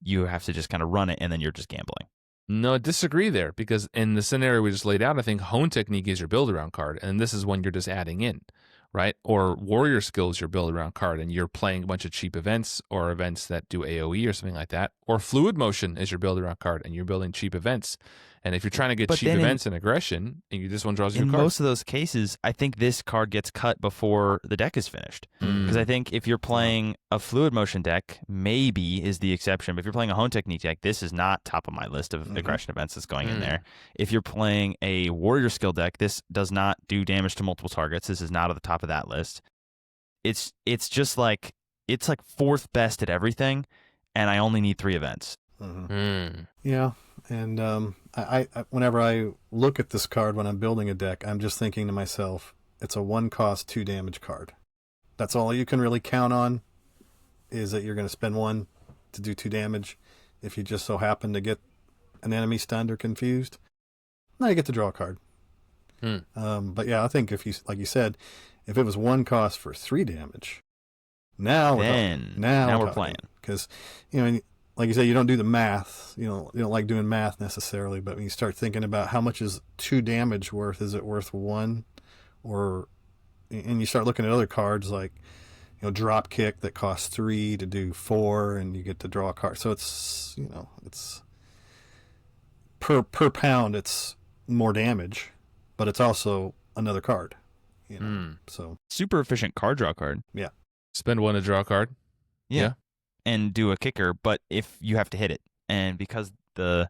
you have to just kind of run it, and then you're just gambling. No, I disagree there, because in the scenario we just laid out, I think Hone Technique is your build around card, and this is one you're just adding in, right? Or Warrior Skill is your build around card, and you're playing a bunch of cheap events or events that do AoE or something like that. Or Fluid Motion is your build around card, and you're building cheap events. And if you're trying to get cheap events and aggression, and this one draws you a card. In most of those cases, I think this card gets cut before the deck is finished. Because I think if you're playing a Fluid Motion deck, maybe is the exception. But if you're playing a Hone Technique deck, this is not top of my list of aggression events that's going in there. If you're playing a Warrior Skill deck, this does not do damage to multiple targets. This is not at the top of that list. It's just like, it's like fourth best at everything, and I only need 3 events. Yeah, and I whenever I look at this card when I'm building a deck, I'm just thinking to myself, it's a 1 cost 2 damage card. That's all you can really count on, is that you're going to spend 1 to do 2 damage. If you just so happen to get an enemy stunned or confused, now you get to draw a card. But yeah, I think if you, like you said, if it was 1 cost for 3 damage, now we're playing. Because, you know, like you said, you don't do the math. You don't like doing math necessarily, but when you start thinking about how much is 2 damage worth, is it worth 1? And you start looking at other cards like, you know, Drop Kick that costs 3 to do 4, and you get to draw a card. So it's, you know, it's per pound, it's more damage, but it's also another card. You know, so super efficient card draw card. Yeah, spend 1 to draw a card. Yeah. And do a kicker, but if you have to hit it, and because the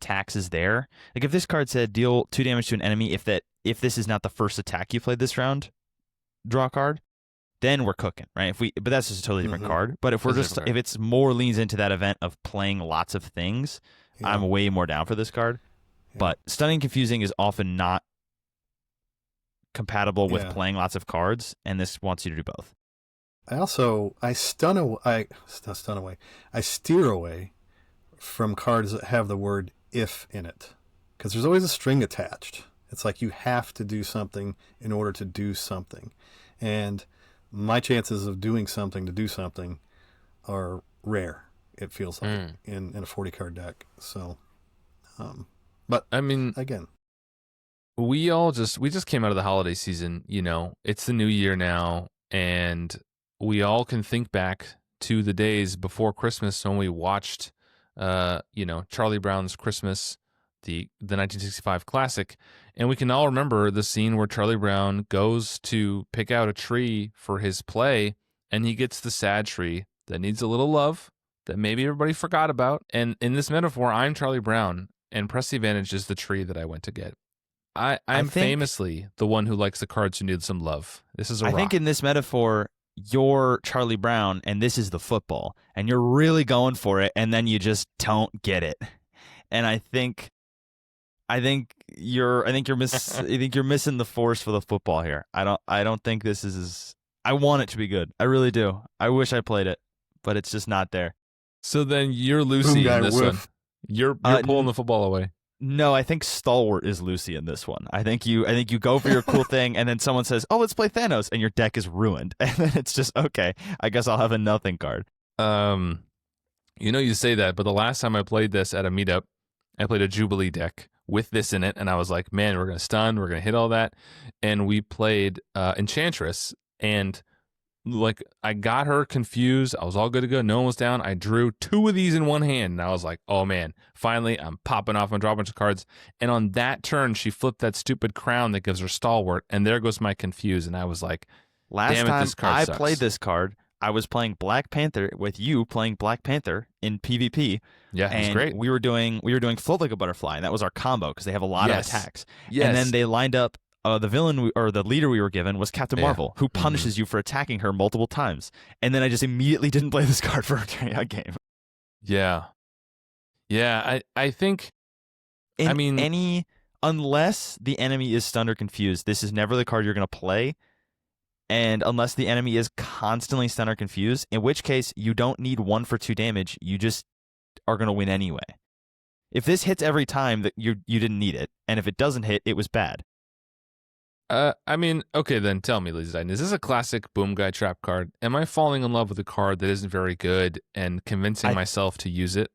tax is there, like if this card said deal 2 damage to an enemy, if this is not the first attack you played this round, draw a card, then we're cooking, right? But that's just a totally different card. But if if it's more leans into that event of playing lots of things, I'm way more down for this card. Yeah. But Stunning Confusing is often not compatible with playing lots of cards, and this wants you to do both. I steer away from cards that have the word if in it, because there's always a string attached. It's like you have to do something in order to do something, and my chances of doing something to do something are rare, it feels like, in a 40 card deck. So but I mean, again, we just came out of the holiday season. You know, it's the new year now, and we all can think back to the days before Christmas when we watched, Charlie Brown's Christmas, the 1965 classic, and we can all remember the scene where Charlie Brown goes to pick out a tree for his play, and he gets the sad tree that needs a little love that maybe everybody forgot about. And in this metaphor, I'm Charlie Brown, and Press the Advantage is the tree that I went to get. I'm famously the one who likes the cards who need some love. This is a rock. I think in this metaphor, you're Charlie Brown and this is the football, and you're really going for it, and then you just don't get it. And I think you're missing the force for the football here. I don't think this is. I want it to be good. I really do. I wish I played it, but it's just not there. So then you're Lucy in this one. You're pulling the football away. No, I think Stalwart is Lucy in this one. I think you go for your cool thing, and then someone says, "Oh, let's play Thanos," and your deck is ruined, and then it's just okay. I guess I'll have a nothing card. You say that, but the last time I played this at a meetup, I played a Jubilee deck with this in it, and I was like, "Man, we're gonna stun, we're gonna hit all that," and we played Enchantress, and like I got her confused. I was all good to go. No one was down. I drew 2 of these in one hand, and I was like, "Oh man, finally I'm popping off and draw a bunch of cards." And on that turn, she flipped that stupid crown that gives her Stalwart, and there goes my confuse. And I was like, "Last time this card I sucks." played this card, I was playing Black Panther with you playing Black Panther in PvP. Yeah, it was great. We were doing Float Like a Butterfly, and that was our combo because they have a lot of attacks. Yes. And then they lined up. The villain or the leader we were given was Captain Marvel, who punishes you for attacking her multiple times. And then I just immediately didn't play this card for a game. Yeah. I think. Unless the enemy is stunned or confused, this is never the card you're going to play. And unless the enemy is constantly stunned or confused, in which case you don't need 1 for 2 damage. You just are going to win anyway. If this hits every time, that you didn't need it. And if it doesn't hit, it was bad. I mean, okay, then tell me, LazyTitan, is this a classic Boomguy trap card? Am I falling in love with a card that isn't very good and convincing myself to use it?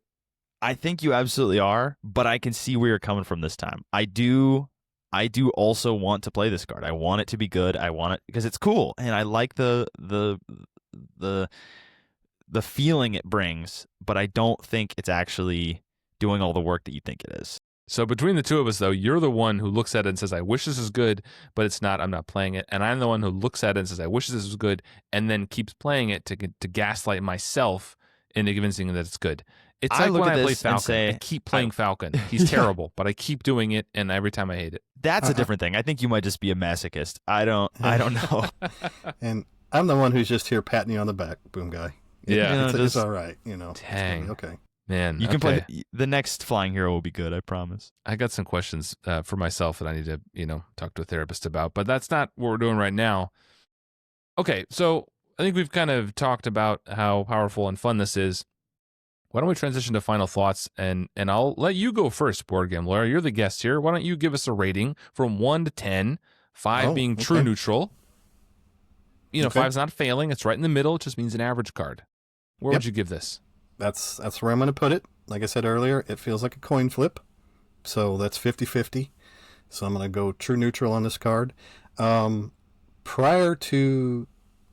I think you absolutely are, but I can see where you're coming from this time. I do also want to play this card. I want it to be good. I want it because it's cool, and I like the feeling it brings, but I don't think it's actually doing all the work that you think it is. So between the two of us, though, you're the one who looks at it and says, I wish this was good, but it's not. I'm not playing it. And I'm the one who looks at it and says, I wish this was good, and then keeps playing it to gaslight myself into convincing that it's good. It's like when I play Falcon. I keep playing Falcon. He's terrible, but I keep doing it, and every time I hate it. That's a different thing. I think you might just be a masochist. I don't know. And I'm the one who's just here patting you on the back, Boomguy. Yeah. It's all right, Dang. Okay. Man, you can play the next flying hero will be good, I promise. I got some questions for myself that I need to, talk to a therapist about, but that's not what we're doing right now. Okay, so I think we've kind of talked about how powerful and fun this is. Why don't we transition to final thoughts, and I'll let you go first, BoardGameLawyer. You're the guest here. Why don't you give us a rating from 1 to 10, 5 being true neutral. 5's not failing. It's right in the middle. It just means an average card. Where would you give this? That's where I'm going to put it. Like I said earlier, it feels like a coin flip. So that's 50-50. So I'm going to go true neutral on this card. Prior to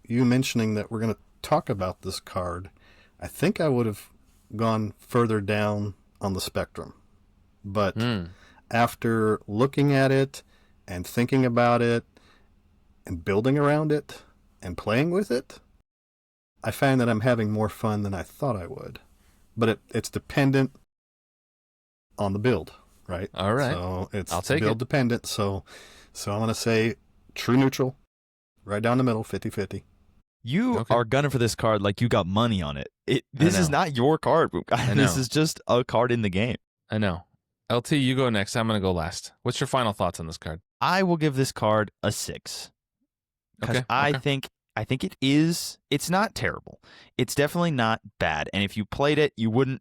you mentioning that we're going to talk about this card, I think I would have gone further down on the spectrum. But after looking at it and thinking about it and building around it and playing with it, I find that I'm having more fun than I thought I would. But it's dependent on the build, right? All right. So it's I'll take build dependent. So I'm going to say true neutral, right down the middle, 50-50. You are gunning for this card like you got money on it. This is not your card. This is just a card in the game. I know. LT, you go next. I'm going to go last. What's your final thoughts on this card? I will give this card a 6. Because I think it's not terrible. It's definitely not bad. And if you played it, you wouldn't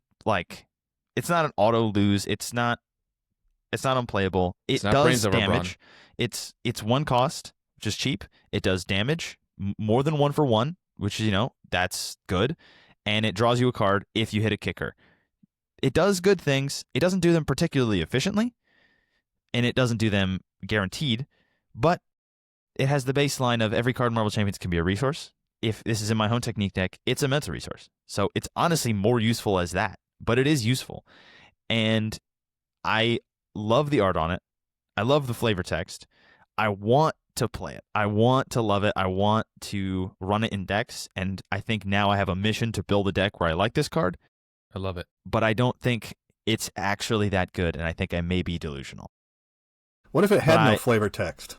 it's not an auto lose. It's not unplayable. It does damage. It's 1 cost, which is cheap. It does damage, more than 1 for 1, which is, that's good. And it draws you a card if you hit a kicker. It does good things. It doesn't do them particularly efficiently, and it doesn't do them guaranteed, but it has the baseline of every card in Marvel Champions can be a resource. If this is in my home technique deck, it's a mental resource. So it's honestly more useful as that, but it is useful. And I love the art on it. I love the flavor text. I want to play it. I want to love it. I want to run it in decks. And I think now I have a mission to build a deck where I like this card. I love it. But I don't think it's actually that good. And I think I may be delusional. What if it had no flavor text?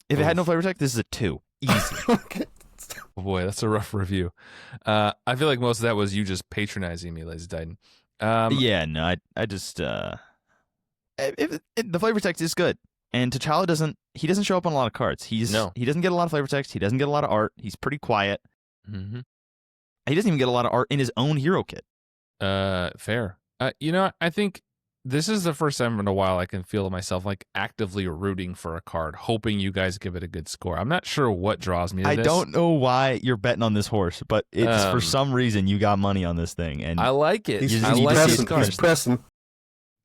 If it had no flavor text, this is a 2. Easy. Okay. Oh boy, that's a rough review. I feel like most of that was you just patronizing me, LazyTitan. Yeah, no, I just the flavor text is good, and T'Challa doesn't show up on a lot of cards. He doesn't get a lot of flavor text. He doesn't get a lot of art. He's pretty quiet. Mm-hmm. He doesn't even get a lot of art in his own hero kit. Fair. I think this is the first time in a while I can feel myself actively rooting for a card, hoping you guys give it a good score. I'm not sure what draws me to this. I don't know why you're betting on this horse, but it's for some reason you got money on this thing, and I like it. I like these cards. He's pressing.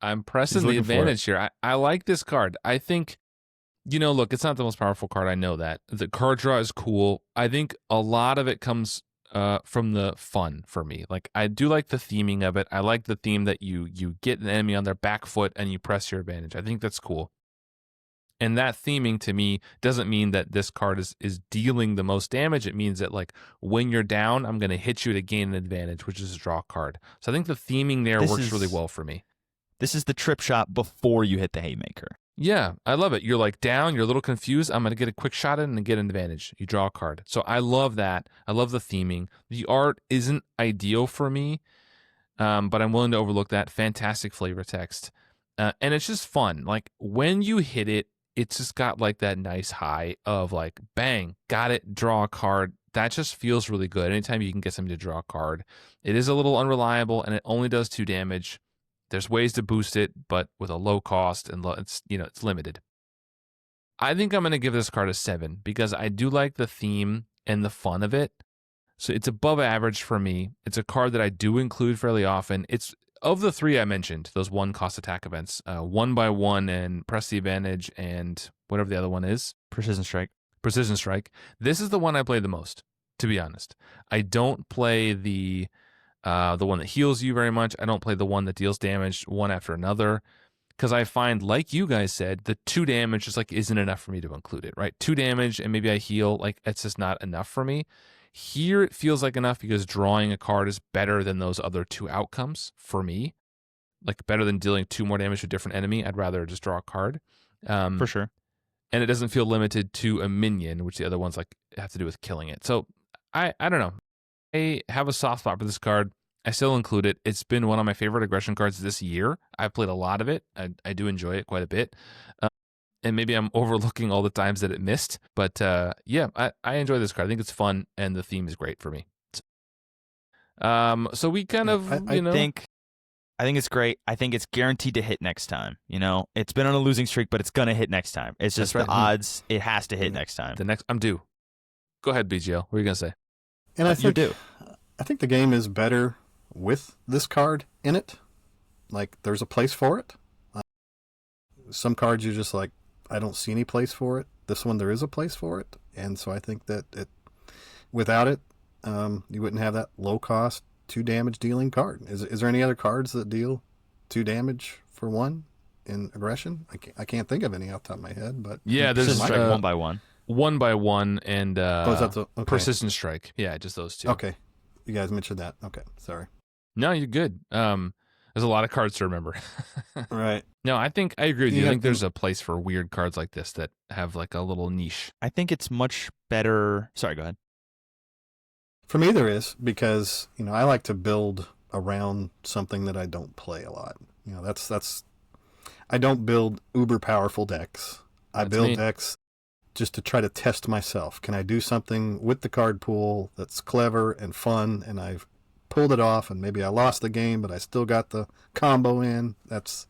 I'm pressing the advantage here. I like this card. I think, look, it's not the most powerful card. I know that. The card draw is cool. I think a lot of it comes from the fun for me. I do like the theming of it. I like the theme that you get an enemy on their back foot and you press your advantage. I think that's cool. And that theming to me doesn't mean that this card is dealing the most damage. It means that when you're down, I'm going to hit you to gain an advantage, which is a draw card. So I think the theming there works really well for me. This is the trip shot before you hit the haymaker. Yeah, I love it. You're down, you're a little confused. I'm going to get a quick shot in and get an advantage. You draw a card. So I love that. I love the theming. The art isn't ideal for me, but I'm willing to overlook that. Fantastic flavor text. And it's just fun. When you hit it, it's just got like that nice high of like, bang, got it, draw a card. That just feels really good. Anytime you can get something to draw a card. It is a little unreliable, and it only does 2 damage. There's ways to boost it, but with a low cost, and it's limited. I think I'm going to give this card a 7 because I do like the theme and the fun of it. So it's above average for me. It's a card that I do include fairly often. It's of the 3 I mentioned, those 1-cost attack events, 1x1 and Press the Advantage and whatever the other one is. Precision Strike. Precision Strike. This is the one I play the most, to be honest. I don't play the one that heals you very much. I don't play the one that deals damage one after another. Because I find, like you guys said, the 2 damage just like isn't enough for me to include it, right? 2 damage and maybe I heal, like it's just not enough for me. Here it feels like enough because drawing a card is better than those other 2 outcomes for me. Like better than dealing 2 more damage to a different enemy. I'd rather just draw a card. For sure. And it doesn't feel limited to a minion, which the other ones like have to do with killing it. So I don't know. I have a soft spot for this card. I still include it. It's been one of my favorite aggression cards this year. I've played a lot of it. I do enjoy it quite a bit. And maybe I'm overlooking all the times that it missed. But yeah, I enjoy this card. I think it's fun, and the theme is great for me. So we kind of, I think it's great. I think it's guaranteed to hit next time. It's been on a losing streak, but it's going to hit next time. It's just the odds. It has to hit next time. I'm due. Go ahead, BGL. What are you going to say? And I think, you do. I think the game is better with this card in it. Like, there's a place for it. Some cards you're just like, I don't see any place for it. This one, there is a place for it. And so I think that without it, you wouldn't have that low cost 2 damage dealing card. Is there any other cards that deal 2 damage for 1 in aggression? I can't think of any off the top of my head, but yeah, there's 1x1. 1x1 and is that okay. Precision Strike. Yeah, just those 2. Okay. You guys mentioned that. Okay. Sorry. No, you're good. There's a lot of cards to remember. Right. No, I think I agree with you. Yeah, I think there's a place for weird cards like this that have like a little niche. I think it's much better. Sorry, go ahead. For me, there is, because, I like to build around something that I don't play a lot. That's I don't build uber powerful decks. I build decks just to try to test myself. Can I do something with the card pool that's clever and fun, and I've pulled it off, and maybe I lost the game, but I still got the combo in. That's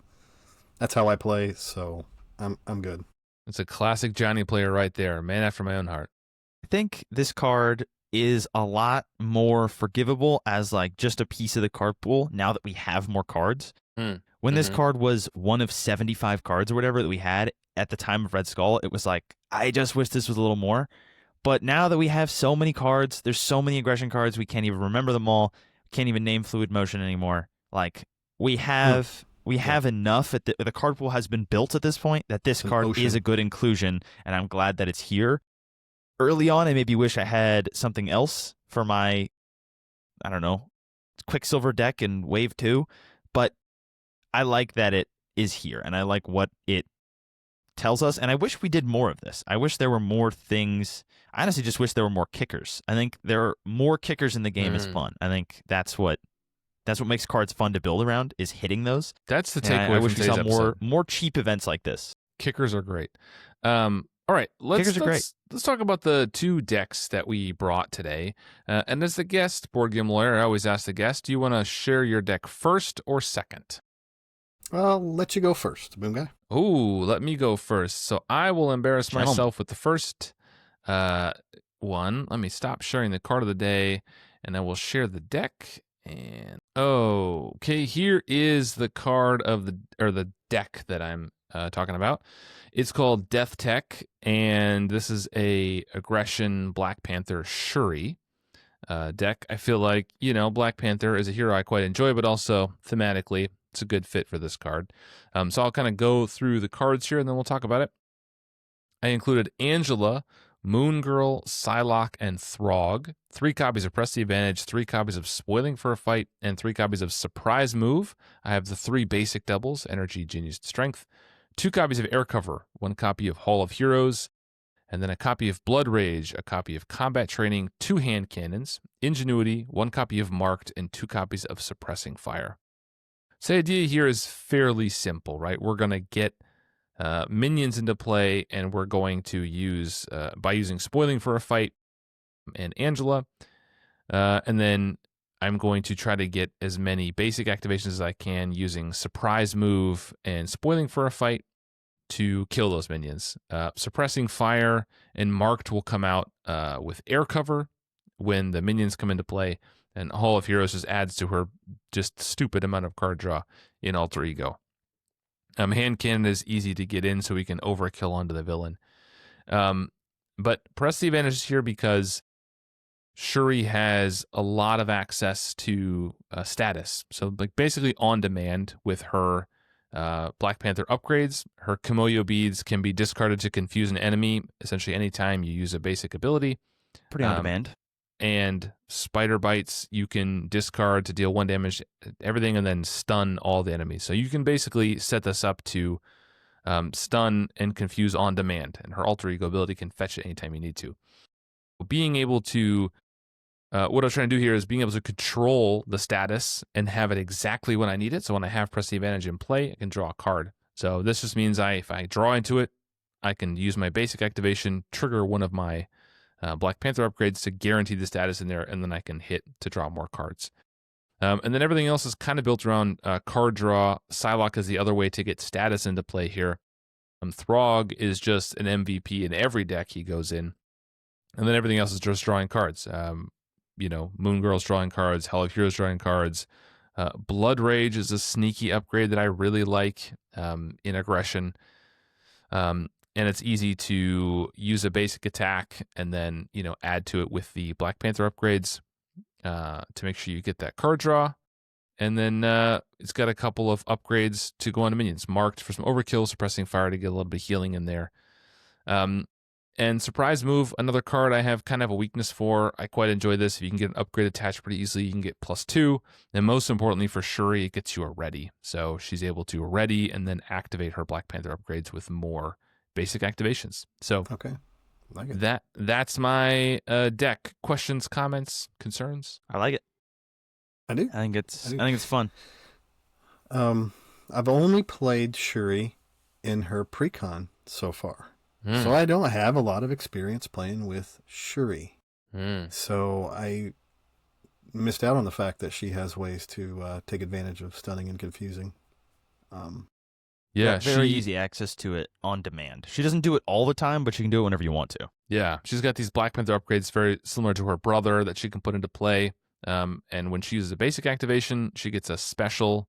how I play, so I'm good. It's a classic Johnny player right there. Man after my own heart. I think this card is a lot more forgivable as like just a piece of the card pool now that we have more cards. When this card was one of 75 cards or whatever that we had at the time of Red Skull, it was like, I just wish this was a little more. But now that we have so many cards, there's so many aggression cards, we can't even remember them all. Can't even name Fluid Motion anymore. Like, we have enough. The card pool has been built at this point that this card is a good inclusion, and I'm glad that it's here. Early on, I maybe wish I had something else for my, I don't know, Quicksilver deck in Wave 2, but I like that it is here, and I like what it tells us, and I wish we did more of this. I wish there were more things. I honestly just wish there were more kickers. I think there are more kickers in the game is fun. I think that's what makes cards fun to build around, is hitting those. That's the takeaway. I wish we saw episode. more cheap events like this. Kickers are great. All right, let's talk about the 2 decks that we brought today. And as the guest, Board Game Lawyer, I always ask the guest, do you want to share your deck first or second? I'll let you go first, Boomguy. Ooh, let me go first. So I will embarrass myself with the first one. Let me stop sharing the card of the day, and I will share the deck. And okay, here is the card of the deck that I'm talking about. It's called Death Tech, and this is a aggression Black Panther Shuri deck. I feel like, Black Panther is a hero I quite enjoy, but also thematically, it's a good fit for this card. So I'll kind of go through the cards here, and then we'll talk about it. I included Angela, Moon Girl, Psylocke, and Throg. 3 copies of Press the Advantage, 3 copies of Spoiling for a Fight, and 3 copies of Surprise Move. I have the 3 basic doubles, Energy, Genius, Strength. 2 copies of Air Cover, 1 copy of Hall of Heroes, and then a copy of Blood Rage, a copy of Combat Training, 2 hand cannons, Ingenuity, 1 copy of Marked, and 2 copies of Suppressing Fire. So the idea here is fairly simple, right? We're going to get minions into play, and we're going to use, by using Spoiling for a Fight and Angela, and then I'm going to try to get as many basic activations as I can using Surprise Move and Spoiling for a Fight to kill those minions. Suppressing Fire and Marked will come out with air cover when the minions come into play, and Hall of Heroes just adds to her just stupid amount of card draw in Alter Ego. Hand cannon is easy to get in, so we can overkill onto the villain. But press the advantage here because Shuri has a lot of access to status. So like basically on demand with her Black Panther upgrades. Her Kimoyo beads can be discarded to confuse an enemy essentially anytime you use a basic ability. Pretty on demand. And Spider Bites you can discard to deal 1 damage everything and then stun all the enemies. So you can basically set this up to stun and confuse on demand, and her Alter Ego ability can fetch it anytime you need to. Being able to what I was trying to do here is being able to control the status and have it exactly when I need it. So when I have Press the Advantage in play, I can draw a card. So this just means if I draw into it, I can use my basic activation, trigger one of my Black Panther upgrades to guarantee the status in there, and then I can hit to draw more cards. And then everything else is kind of built around card draw. Psylocke is the other way to get status into play here. Throg is just an MVP in every deck he goes in. And then everything else is just drawing cards. Moon Girl's drawing cards, Hell of Heroes drawing cards. Blood Rage is a sneaky upgrade that I really like in aggression. And it's easy to use a basic attack and then, add to it with the Black Panther upgrades to make sure you get that card draw. And then it's got a couple of upgrades to go onto minions. Marked for some overkill, Suppressing Fire to get a little bit of healing in there. And Surprise Move, another card I have kind of a weakness for. I quite enjoy this. If you can get an upgrade attached pretty easily, you can get +2. And most importantly for Shuri, it gets you a ready. So she's able to ready and then activate her Black Panther upgrades with more basic activations. So okay, like it. That's my deck. Questions, comments, concerns? I like it. I do. I think it's fun. I've only played Shuri in her pre-con so far. So I don't have a lot of experience playing with Shuri. So I missed out on the fact that she has ways to take advantage of stunning and confusing. Very easy access to it on demand. She doesn't do it all the time, but she can do it whenever you want to. Yeah, she's got these Black Panther upgrades very similar to her brother that she can put into play. And when she uses a basic activation, she gets a special.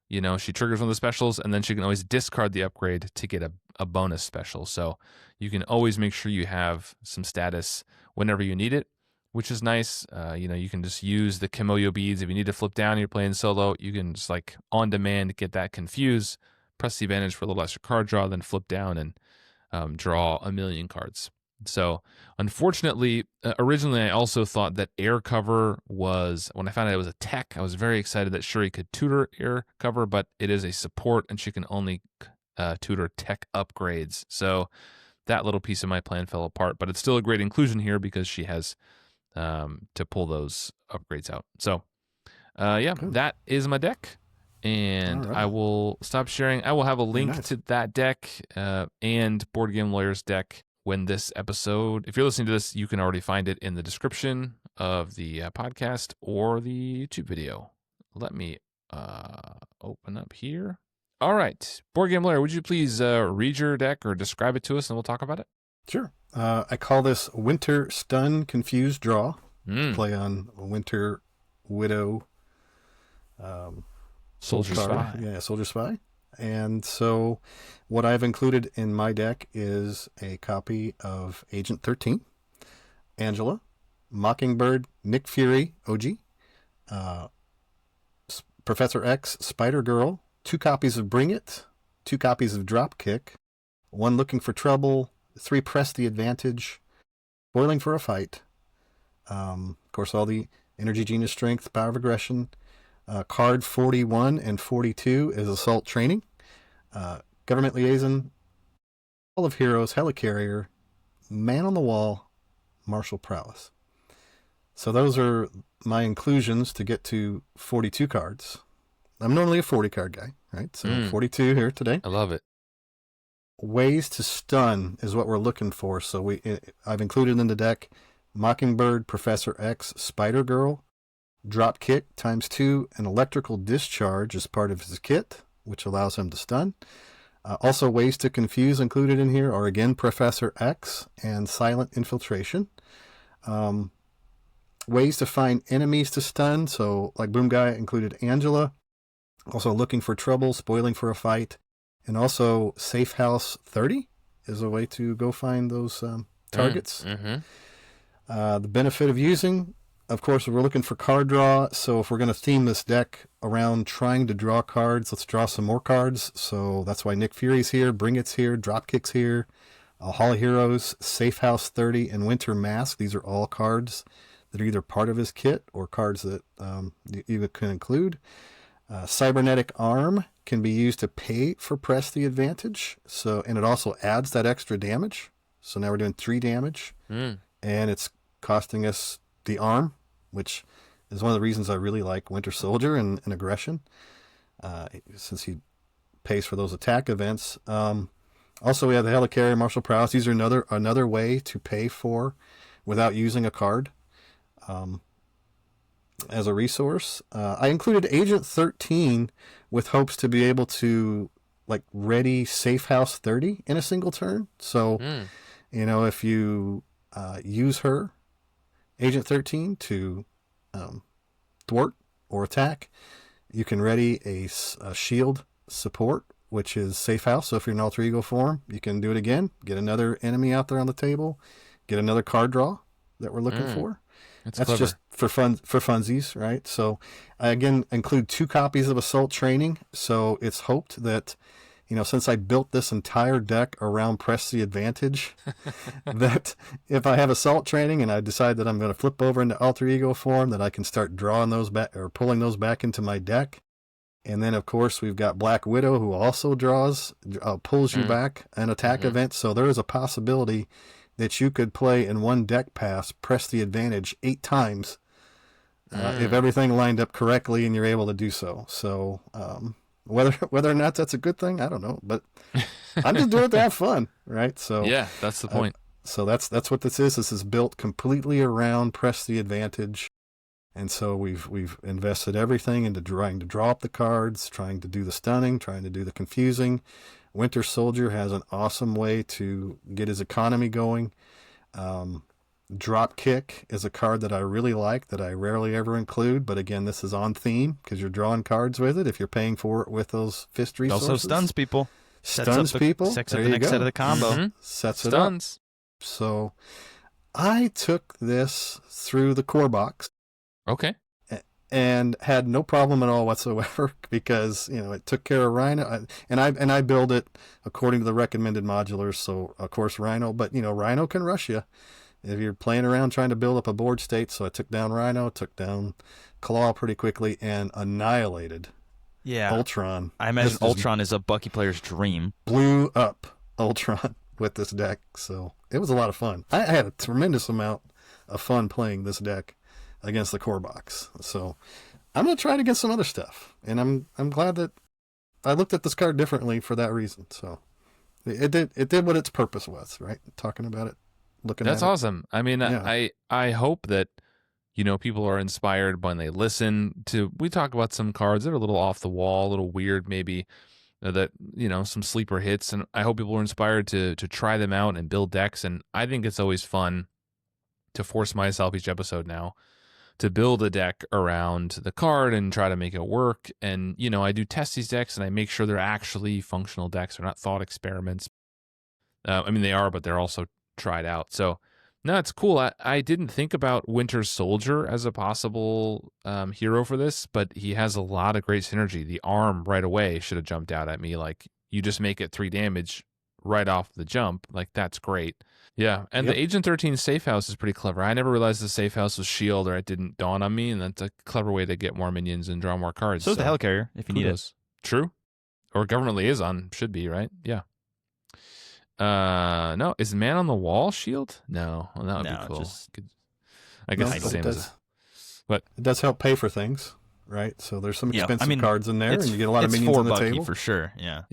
She triggers one of the specials, and then she can always discard the upgrade to get a bonus special. So you can always make sure you have some status whenever you need it, which is nice. You can just use the Kimoyo beads. If you need to flip down and you're playing solo, you can just on demand get that confuse, press the advantage for a little extra card draw, then flip down and draw a million cards. So unfortunately, originally I also thought that air cover was, when I found out it was a tech, I was very excited that Shuri could tutor air cover, but it is a support and she can only tutor tech upgrades. So that little piece of my plan fell apart, but it's still a great inclusion here because she has to pull those upgrades out. So cool. That is my deck. And right. I will stop sharing. I will have a link to that deck and Board Game Lawyer's deck when this episode, if you're listening to this, you can already find it in the description of the podcast or the YouTube video. Let me open up here. All right. Board Game Lawyer, would you please read your deck or describe it to us and we'll talk about it? Sure. I call this Winter Stun Confuse Draw. Play on Winter Widow Soldier Spy. Yeah, Soldier Spy. And so what I've included in my deck is a copy of Agent 13, Angela, Mockingbird, Nick Fury, OG, Professor X, Spider-Girl, 2 copies of Bring It, 2 copies of Dropkick, 1 Looking for Trouble, 3 Press the Advantage, Boiling for a Fight, of course all the Energy Genius Strength, Power of Aggression. Card 41 and 42 is Assault Training. Government Liaison, Hall of Heroes, Helicarrier, Man on the Wall, Martial Prowess. So those are my inclusions to get to 42 cards. I'm normally a 40 card guy, right? So 42 here today. I love it. ways to stun is what we're looking for. So I've included in the deck Mockingbird, Professor X, Spider Girl, Drop Kick ×2, and Electrical Discharge as part of his kit, which allows him to stun. Also, ways to confuse included in here are again Professor X and Silent Infiltration. Ways to find enemies to stun, so like Boomguy included Angela. Also looking for trouble, spoiling for a fight, and also Safe House 30 is a way to go find those targets. The benefit of using, of course, we're looking for card draw. So if we're going to theme this deck around trying to draw cards, let's draw some more cards. So that's why Nick Fury's here, Bring It's here, Dropkick's here, Hall of Heroes, Safe House 30, and Winter Mask. These are all cards that are either part of his kit or cards that you can include. Cybernetic Arm can be used to pay for Press the Advantage. And it also adds that extra damage. So now we're doing 3 damage. And it's costing us the arm, which is one of the reasons I really like Winter Soldier and Aggression, since he pays for those attack events. Also, we have the Helicarrier, Martial Prowess. These are another way to pay for without using a card as a resource. I included Agent 13 with hopes to be able to ready Safe House 30 in a single turn. So, if you use her, Agent 13, to thwart or attack, you can ready a shield support, which is Safe House. So if you're in alter ego form, you can do it again, get another enemy out there on the table, get another card draw that we're looking for. That's just for funsies, right? So I again include 2 copies of Assault Training. So it's hoped that, since I built this entire deck around Press the Advantage, that if I have Assault Training and I decide that I'm going to flip over into alter ego form, that I can start drawing those back or pulling those back into my deck. And then, of course, we've got Black Widow, who also pulls you back an attack event. So there is a possibility that you could play in one deck pass, Press the Advantage 8 times if everything lined up correctly and you're able to do so. So whether or not that's a good thing, I don't know. But I'm just doing it to have fun, right? So yeah, that's the point. So that's what this is. This is built completely around Press the Advantage. And so we've invested everything into trying to draw up the cards, trying to do the stunning, trying to do the confusing. Winter Soldier has an awesome way to get his economy going. Drop Kick is a card that I really like that I rarely ever include. But again, this is on theme because you're drawing cards with it if you're paying for it with those fist resources. Also stuns people. Stuns people. Sets up the next set of the combo. Sets it Stuns. up. So I took this through the core box. Okay. And had no problem at all whatsoever because, it took care of Rhino. And I build it according to the recommended modulars. So, of course, Rhino. But, Rhino can rush you if you're playing around trying to build up a board state. So I took down Rhino, took down Claw pretty quickly, and annihilated Ultron. I imagine Ultron is a Bucky player's dream. Blew up Ultron with this deck. So it was a lot of fun. I had a tremendous amount of fun playing this deck against the core box. So I'm going to try to get some other stuff. And I'm glad that I looked at this card differently for that reason. So it did what its purpose was, right? Talking about it, looking at it. That's awesome. I mean, Yeah. I hope that, people are inspired when they listen to, we talk about some cards that are a little off the wall, a little weird, maybe that, some sleeper hits. And I hope people are inspired to try them out and build decks. And I think it's always fun to force myself each episode now to build a deck around the card and try to make it work. And, I do test these decks and I make sure they're actually functional decks. They're not thought experiments. They are, but they're also tried out. So, no, it's cool. I didn't think about Winter Soldier as a possible hero for this, but he has a lot of great synergy. The arm right away should have jumped out at me. Like, you just make it 3 damage right off the jump. Like, that's great. Yeah, and the Agent 13 Safe House is pretty clever. I never realized the Safe House was shield, or it didn't dawn on me, and that's a clever way to get more minions and draw more cards. So is the Helicarrier, if you need it. True. Or Government Liaison, should be, right? Yeah. No, is Man on the Wall shield? No, well, that would be cool. I guess it's the same as but it does help pay for things, right? So there's some expensive cards in there, and you get a lot of minions on the Bucky table. For sure, Yeah.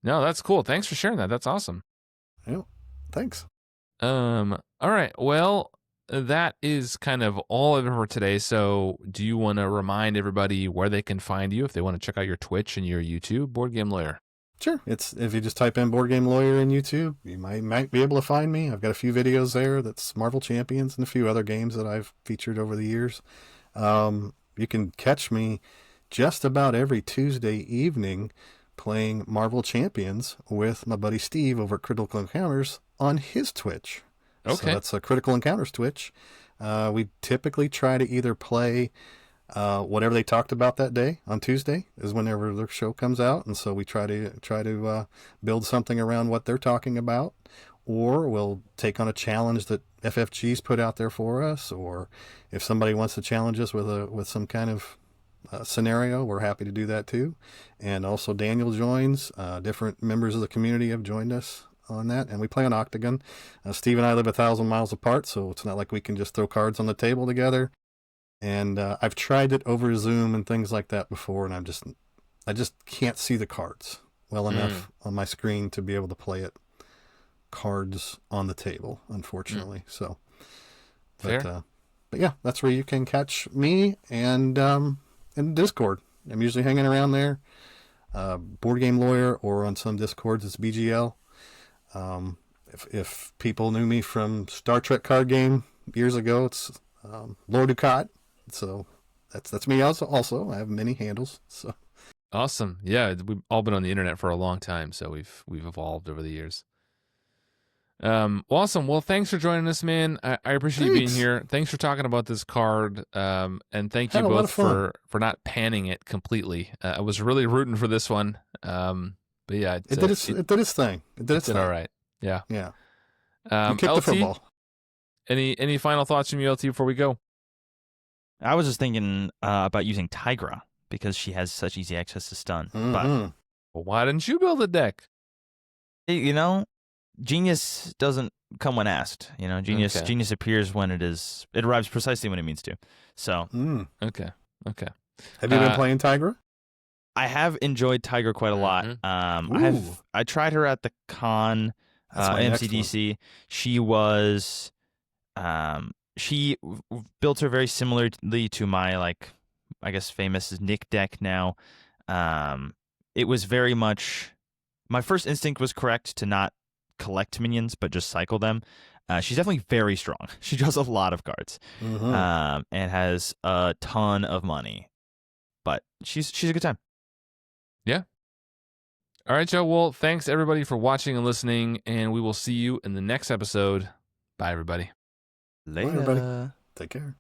No, that's cool. Thanks for sharing that. That's awesome. Yeah, thanks. All right. Well, that is kind of all of it for today. So, do you want to remind everybody where they can find you if they want to check out your Twitch and your YouTube, Board Game Lawyer? Sure. It's if you just type in Board Game Lawyer in YouTube, you might be able to find me. I've got a few videos there. That's Marvel Champions and a few other games that I've featured over the years. You can catch me just about every Tuesday evening playing Marvel Champions with my buddy Steve over at Critical Encounters on his Twitch. Okay. So that's a Critical Encounters Twitch. We typically try to either play whatever they talked about that day on Tuesday is whenever their show comes out, and so we try to build something around what they're talking about, or we'll take on a challenge that FFG's put out there for us, or if somebody wants to challenge us with some kind of scenario, we're happy to do that too. And also Daniel joins. Different members of the community have joined us on that, and we play on Octagon. Steve and I live 1,000 miles apart, so it's not like we can just throw cards on the table together. And I've tried it over Zoom and things like that before, and I just can't see the cards well enough on my screen to be able to play it cards on the table, unfortunately. So, but yeah, that's where you can catch me, and in Discord. I'm usually hanging around there. Board Game Lawyer, or on some Discords it's BGL. If people knew me from Star Trek card game years ago, it's Lord Ducat. So that's me also. I have many handles. So Awesome. Yeah, we've all been on the internet for a long time, so we've evolved over the years. Awesome. Well, thanks for joining us, man. I appreciate you being here. Thanks for talking about this card. And thank you both for not panning it completely. I was really rooting for this one. But yeah, it did its thing. It did all right. Yeah. Yeah. Kicked the football. Any final thoughts from you, LT, before we go? I was just thinking about using Tigra because she has such easy access to stun. Mm-hmm. But well, why didn't you build a deck? You know, genius doesn't come when asked. You know, genius appears when it arrives precisely when it means to. So Okay. Have you been playing Tigra? I have enjoyed Tigra quite a lot. I tried her at the con, MCDC. She was she built her very similarly to my, I guess, famous Nick deck now. It was very much, my first instinct was correct to not collect minions, but just cycle them. She's definitely very strong. She draws a lot of cards, and has a ton of money. But she's a good time. Yeah. All right, Joe. Well, thanks everybody for watching and listening, and we will see you in the next episode. Bye, everybody. Later. Bye, everybody. Take care.